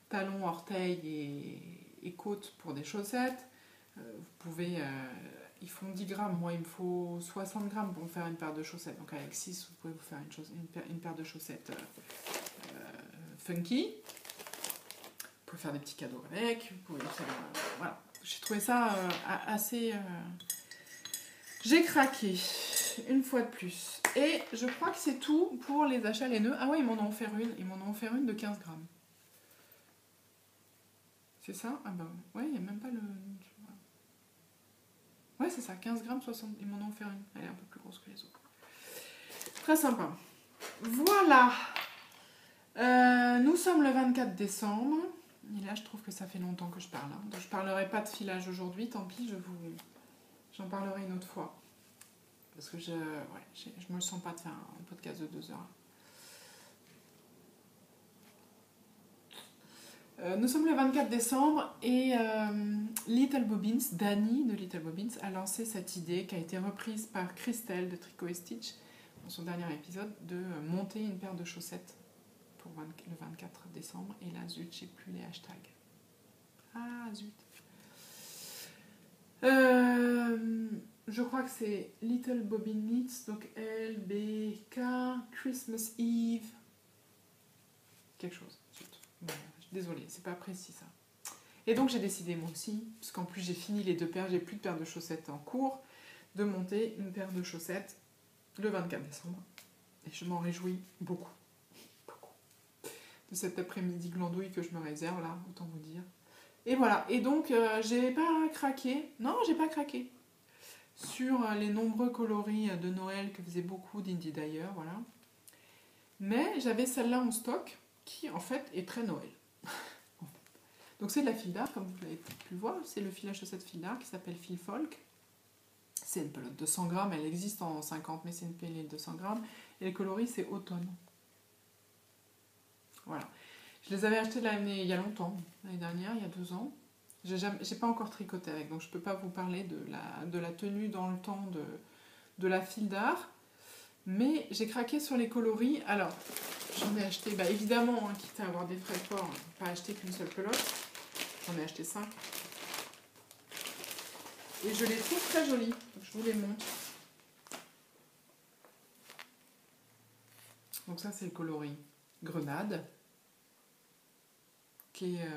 talons, orteils et côtes pour des chaussettes. Vous pouvez... ils font 10 grammes, moi il me faut 60 grammes pour me faire une paire de chaussettes. Donc avec 6, vous pouvez vous faire une paire de chaussettes funky. Vous pouvez faire des petits cadeaux avec. Vous pouvez faire, voilà. J'ai trouvé ça assez... J'ai craqué, une fois de plus. Et je crois que c'est tout pour les achats les nœuds. Ah ouais, ils m'en ont offert une. Ils m'en ont offert une de 15 grammes. C'est ça? Ah bah ouais, il n'y a même pas le... Ouais, c'est ça, 15 grammes, 60. Ils m'en ont offert une. Elle est un peu plus grosse que les autres. Très sympa. Voilà. Nous sommes le 24 décembre. Et là, je trouve que ça fait longtemps que je parle. Hein. Donc, je ne parlerai pas de filage aujourd'hui. Tant pis, j'en parlerai une autre fois. Parce que je me le sens pas de faire un podcast de 2 heures. Nous sommes le 24 décembre et Little Bobbins, Dani de Little Bobbins, a lancé cette idée qui a été reprise par Christelle de Tricot et Stitch dans son dernier épisode de monter une paire de chaussettes pour le 24 décembre. Et là, zut, j'ai plus les hashtags. Ah, zut. Je crois que c'est Little Bobbin Knits, donc LBK, Christmas Eve, quelque chose. Zut. Bon, désolée, c'est pas précis ça. Et donc j'ai décidé moi aussi, parce qu'en plus j'ai fini les 2 paires, j'ai plus de paires de chaussettes en cours, de monter une paire de chaussettes le 24 décembre. Et je m'en réjouis beaucoup, beaucoup. De cet après-midi glandouille que je me réserve là, autant vous dire. Et voilà, et donc j'ai pas craqué, non j'ai pas craqué, sur les nombreux coloris de Noël que faisait beaucoup d'Indie d'ailleurs, voilà. Mais j'avais celle-là en stock, qui en fait est très Noël. Donc c'est de la fil d'art, comme vous l'avez pu voir, c'est le fil à chaussettes fil d'art qui s'appelle Fil Folk. C'est une pelote de 100 grammes, elle existe en 50, mais c'est une pelote de 100 grammes. Et le coloris c'est automne. Voilà. Je les avais achetés il y a longtemps, l'année dernière, il y a 2 ans. J'ai pas encore tricoté avec, donc je peux pas vous parler de la tenue dans le temps de la fil d'art. Mais j'ai craqué sur les coloris. Alors, j'en ai acheté, bah évidemment, hein, quitte à avoir des frais forts, pas acheter qu'une seule pelote. J'en ai acheté 5. Et je les trouve très jolies. Je vous les montre. Donc ça, c'est le coloris Grenade. Qui est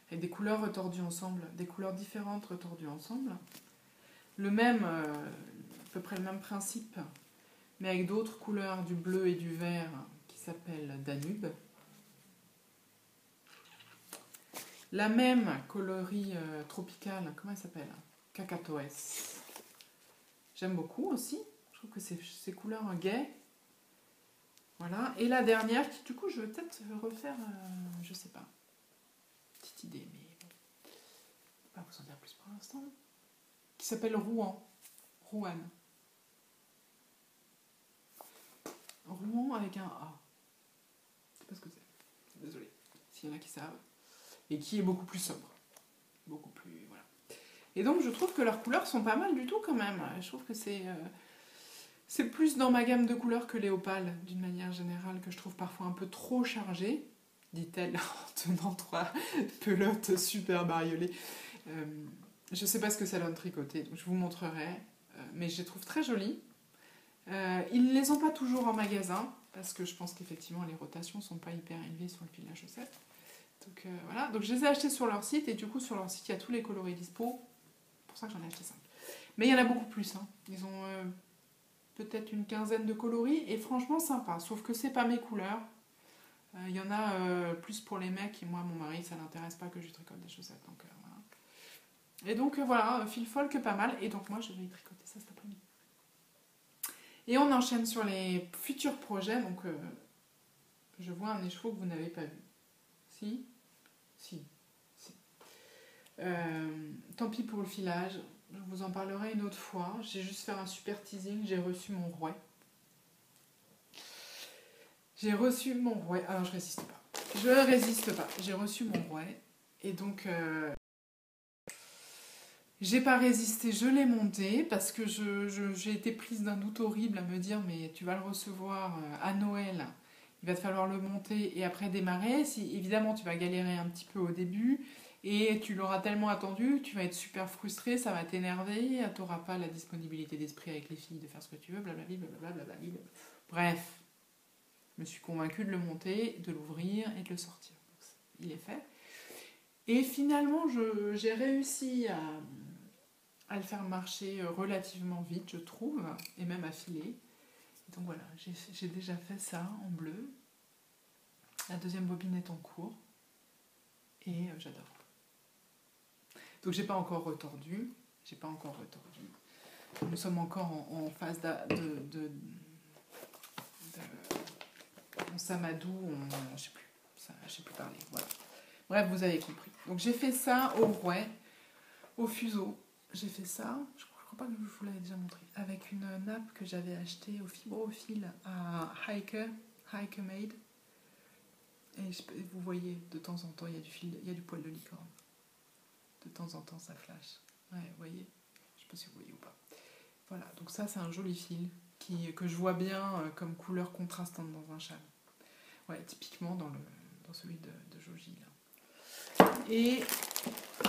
avec des couleurs retordues ensemble. Des couleurs différentes retordues ensemble. Le même, à peu près le même principe, mais avec d'autres couleurs, du bleu et du vert, qui s'appelle Danube. La même coloris tropicale, comment elle s'appelle? Cacatoès. J'aime beaucoup aussi. Je trouve que ces couleurs gaies. Voilà. Et la dernière, qui du coup, je vais peut-être refaire, je sais pas. Petite idée, mais bon. Je ne vais pas vous en dire plus pour l'instant. Qui s'appelle Rouen. Rouen. Rouen avec un A. Je sais pas ce que c'est. Désolée. S'il y en a qui savent. Et qui est beaucoup plus sobre. Beaucoup plus, voilà. Et donc je trouve que leurs couleurs sont pas mal du tout quand même. Je trouve que c'est plus dans ma gamme de couleurs que les opales, d'une manière générale, que je trouve parfois un peu trop chargée, dit-elle en tenant 3 pelotes super bariolées. Je sais pas ce que ça donne tricoter, donc je vous montrerai. Mais je les trouve très jolies. Ils ne les ont pas toujours en magasin, parce que je pense qu'effectivement les rotations sont pas hyper élevées sur le fil à chaussette. Donc voilà, donc je les ai achetés sur leur site, et du coup sur leur site il y a tous les coloris dispo. C'est pour ça que j'en ai acheté 5. Mais il y en a beaucoup plus, hein. Ils ont peut-être une quinzaine de coloris, et franchement sympa, sauf que c'est pas mes couleurs. Il y en a plus pour les mecs, et moi mon mari ça l'intéresse pas que je tricote des chaussettes. Donc, voilà. Et donc voilà, fil folk pas mal, et donc moi je vais y tricoter ça cet après-midi. Et on enchaîne sur les futurs projets, donc je vois un écheveau que vous n'avez pas vu. Si. Tant pis pour le filage, je vous en parlerai une autre fois. J'ai juste fait un super teasing, j'ai reçu mon rouet. Alors je résiste pas. J'ai reçu mon rouet. Et donc, j'ai pas résisté, je l'ai monté parce que j'ai été prise d'un doute horrible à me dire mais tu vas le recevoir à Noël, il va te falloir le monter et après démarrer. Si, évidemment, tu vas galérer un petit peu au début et tu l'auras tellement attendu, tu vas être super frustré, ça va t'énerver, tu n'auras pas la disponibilité d'esprit avec les filles de faire ce que tu veux, blablabla, blablabla. Bref, je me suis convaincue de le monter, de l'ouvrir et de le sortir. Donc, il est fait. Et finalement, j'ai réussi à le faire marcher relativement vite, je trouve, et même à filer. Donc voilà, j'ai déjà fait ça en bleu. La deuxième bobine est en cours. Et j'adore. Donc j'ai pas encore retordu. Nous sommes encore en phase en samadou, je sais plus parler. Voilà. Bref, vous avez compris. Donc j'ai fait ça au rouet, au fuseau. J'ai fait ça, je crois pas que je vous l'avais déjà montré, avec une nappe que j'avais achetée au fibrophile à Hiker Made. Et vous voyez, de temps en temps, il y a du poil de licorne. De temps en temps, ça flash. Ouais, vous voyez. Je sais pas si vous voyez ou pas. Voilà, donc ça, c'est un joli fil que je vois bien comme couleur contrastante dans un châle. Ouais, typiquement dans celui de Joji, là. Et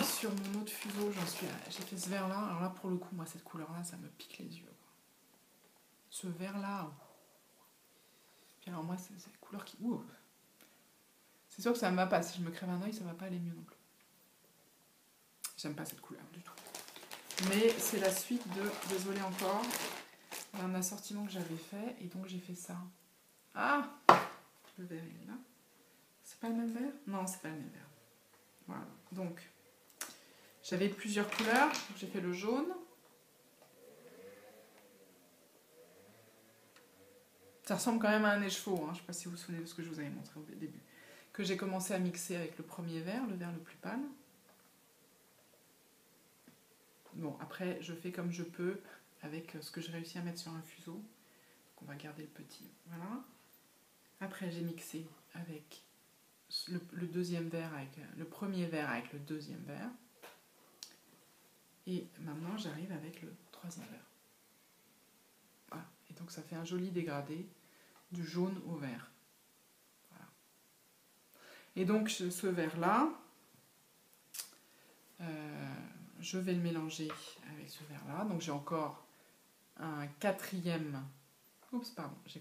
sur mon autre fuseau, j'ai fait ce vert-là. Alors là, pour le coup, moi, cette couleur-là, ça me pique les yeux. Ce vert-là... Puis alors moi, c'est la couleur qui... Ouh. C'est sûr que ça ne va pas. Si je me crève un œil, ça ne va pas aller mieux non plus. J'aime pas cette couleur du tout. Mais c'est la suite de... Désolée encore. Un assortiment que j'avais fait. Et donc, j'ai fait ça. Ah! Le vert, il est là. C'est pas le même vert? Non, c'est pas le même vert. Voilà. Donc, j'avais plusieurs couleurs. J'ai fait le jaune. Ça ressemble quand même à un écheveau. Hein. Je ne sais pas si vous vous souvenez de ce que je vous avais montré au début. Que j'ai commencé à mixer avec le premier vert, le vert le plus pâle. Bon, après, je fais comme je peux avec ce que j'ai réussi à mettre sur un fuseau. Donc, on va garder le petit. Voilà. Après, j'ai mixé avec le deuxième vert, le premier vert avec le deuxième vert. Et maintenant, j'arrive avec le troisième vert. Voilà. Et donc, ça fait un joli dégradé du jaune au vert. Voilà. Et donc, ce vert-là, je vais le mélanger avec ce vert-là. Donc, j'ai encore un quatrième... Oups, pardon. J'ai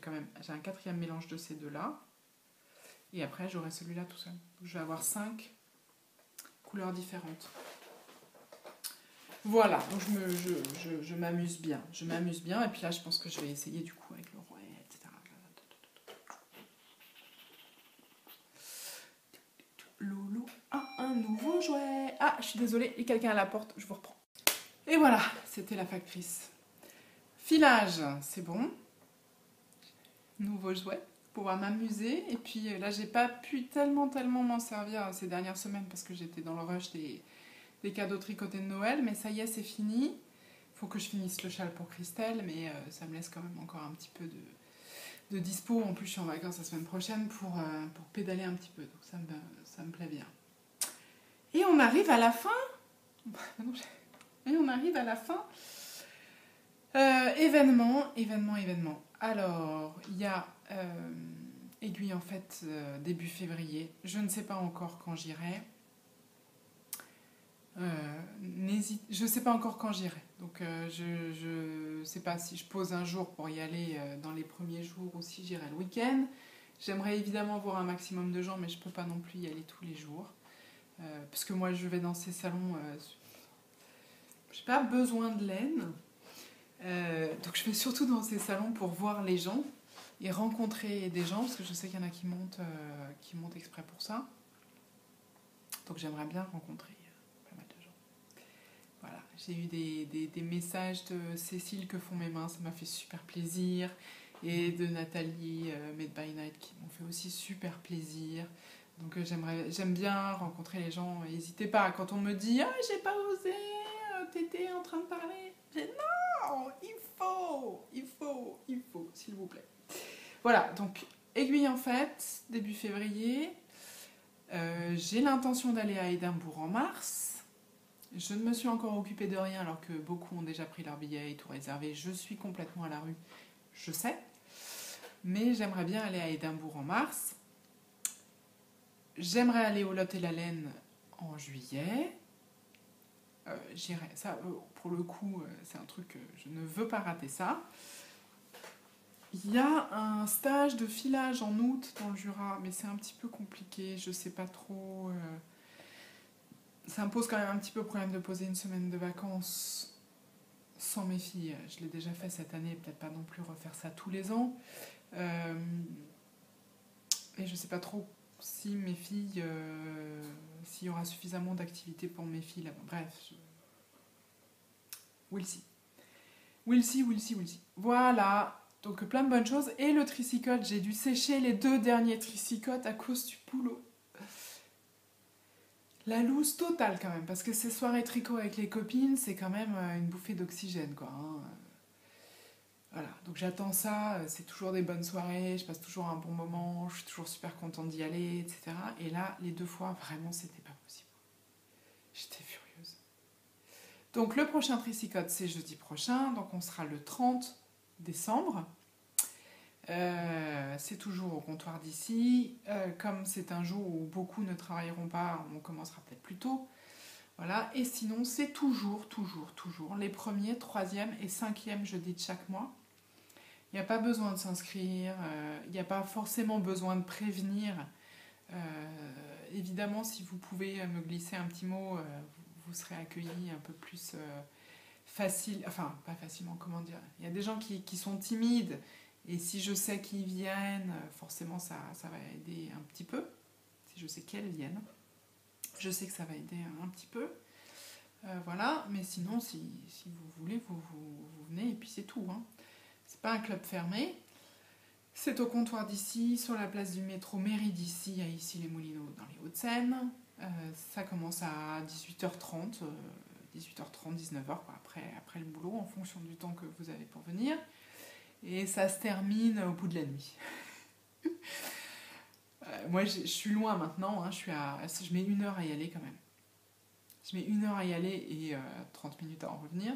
un quatrième mélange de ces deux-là. Et après, j'aurai celui-là tout seul. Donc, je vais avoir 5 couleurs différentes. Voilà, donc je m'amuse bien. Je m'amuse bien. Et puis là, je pense que je vais essayer du coup avec le rouet, etc. Loulou a un nouveau jouet. Ah, je suis désolée, il y a quelqu'un à la porte, je vous reprends. Et voilà, c'était la factrice. Filage, c'est bon. Nouveau jouet, pour pouvoir m'amuser. Et puis là, j'ai pas pu tellement m'en servir ces dernières semaines parce que j'étais dans le rush des cadeaux tricotés de Noël. Mais ça y est, c'est fini. Il faut que je finisse le châle pour Christelle, mais ça me laisse quand même encore un petit peu de dispo. En plus, je suis en vacances la semaine prochaine pour pédaler un petit peu. Donc ça me plaît bien. Et on arrive à la fin. Et on arrive à la fin. Événement. Alors, il y a aiguille en fait début février. Je ne sais pas encore quand j'irai. Je ne sais pas encore quand j'irai. Donc je ne sais pas si je pose un jour pour y aller dans les premiers jours ou si j'irai le week-end. J'aimerais évidemment voir un maximum de gens, mais je ne peux pas non plus y aller tous les jours. Parce que moi, je vais dans ces salons... je n'ai pas besoin de laine. Donc je vais surtout dans ces salons pour voir les gens et rencontrer des gens, parce que je sais qu'il y en a qui montent exprès pour ça. Donc j'aimerais bien rencontrer pas mal de gens. Voilà, j'ai eu des messages de Cécile que font mes mains, ça m'a fait super plaisir. Et de Nathalie Made by Night qui m'ont fait aussi super plaisir. Donc j'aime bien rencontrer les gens. N'hésitez pas, quand on me dit « Ah, j'ai pas osé, t'étais en train de parler », j'ai dit « Non, il faut, s'il vous plaît. » Voilà, donc aiguille en fait, début février. J'ai l'intention d'aller à Édimbourg en mars. Je ne me suis encore occupée de rien alors que beaucoup ont déjà pris leur billet et tout réservé. Je suis complètement à la rue, je sais. Mais j'aimerais bien aller à Édimbourg en mars. J'aimerais aller au Lot et la Laine en juillet. J'irai. Ça, pour le coup, c'est un truc que je ne veux pas rater ça. Il y a un stage de filage en août dans le Jura, mais c'est un petit peu compliqué. Je sais pas trop. Ça me pose quand même un petit peu problème de poser une semaine de vacances sans mes filles. Je l'ai déjà fait cette année, peut-être pas non plus refaire ça tous les ans. Et je sais pas trop si mes filles, s'il y aura suffisamment d'activités pour mes filles là-bas. Bref, we'll see. We'll see. Voilà, donc plein de bonnes choses. Et le tricycle, j'ai dû sécher les 2 derniers tricycotes à cause du boulot. La loose totale quand même, parce que ces soirées tricot avec les copines, c'est quand même une bouffée d'oxygène, quoi. Hein. Voilà, donc j'attends ça, c'est toujours des bonnes soirées, je passe toujours un bon moment, je suis toujours super contente d'y aller, etc. Et là, les 2 fois, vraiment, c'était pas possible. J'étais furieuse. Donc le prochain tricycode, c'est jeudi prochain, donc on sera le 30 décembre. C'est toujours au comptoir d'ici. Comme c'est un jour où beaucoup ne travailleront pas, on commencera peut-être plus tôt. Voilà. Et sinon, c'est toujours les premiers, troisième et cinquième jeudis de chaque mois. Il n'y a pas besoin de s'inscrire, il n'y a pas forcément besoin de prévenir. Évidemment, si vous pouvez me glisser un petit mot, vous serez accueillis un peu plus facile, enfin pas facilement, comment dire. Il y a des gens qui sont timides, et si je sais qu'ils viennent, forcément ça va aider un petit peu. Si je sais qu'elles viennent, je sais que ça va aider un petit peu. Voilà, mais sinon, si vous voulez, vous venez, et puis c'est tout. Hein. C'est pas un club fermé. C'est au comptoir d'ici, sur la place du métro Mairie d'ici, à Issy-les-Moulineaux, dans les Hauts-de-Seine. Ça commence à 18h30, 18h30, 19h, après le boulot, en fonction du temps que vous avez pour venir. Et ça se termine au bout de la nuit. Moi, je suis loin maintenant, hein, je mets 1 heure à y aller quand même. Je mets 1 heure à y aller et 30 minutes à en revenir.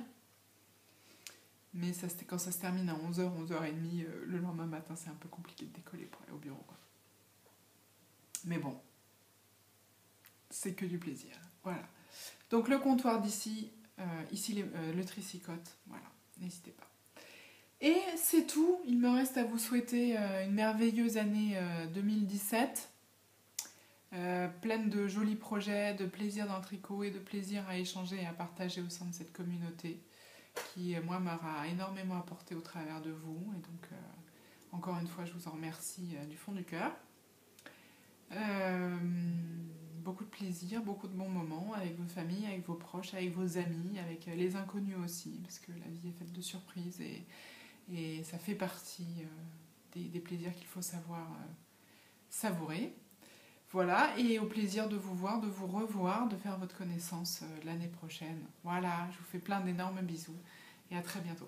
Mais quand ça se termine à 11h, 11h30, le lendemain matin, c'est un peu compliqué de décoller pour aller au bureau. Quoi. Mais bon, c'est que du plaisir. Voilà. Donc le comptoir d'ici, ici le tricycote, voilà, n'hésitez pas. Et c'est tout, il me reste à vous souhaiter une merveilleuse année 2017, pleine de jolis projets, de plaisir dans le tricot et de plaisir à échanger et à partager au sein de cette communauté qui, moi, m'aura énormément apporté au travers de vous. Et donc, encore une fois, je vous en remercie du fond du cœur. Beaucoup de plaisir, beaucoup de bons moments avec vos familles, avec vos proches, avec vos amis, avec les inconnus aussi, parce que la vie est faite de surprises et ça fait partie des plaisirs qu'il faut savoir savourer. Voilà, et au plaisir de vous voir, de vous revoir, de faire votre connaissance l'année prochaine. Voilà, je vous fais plein d'énormes bisous et à très bientôt.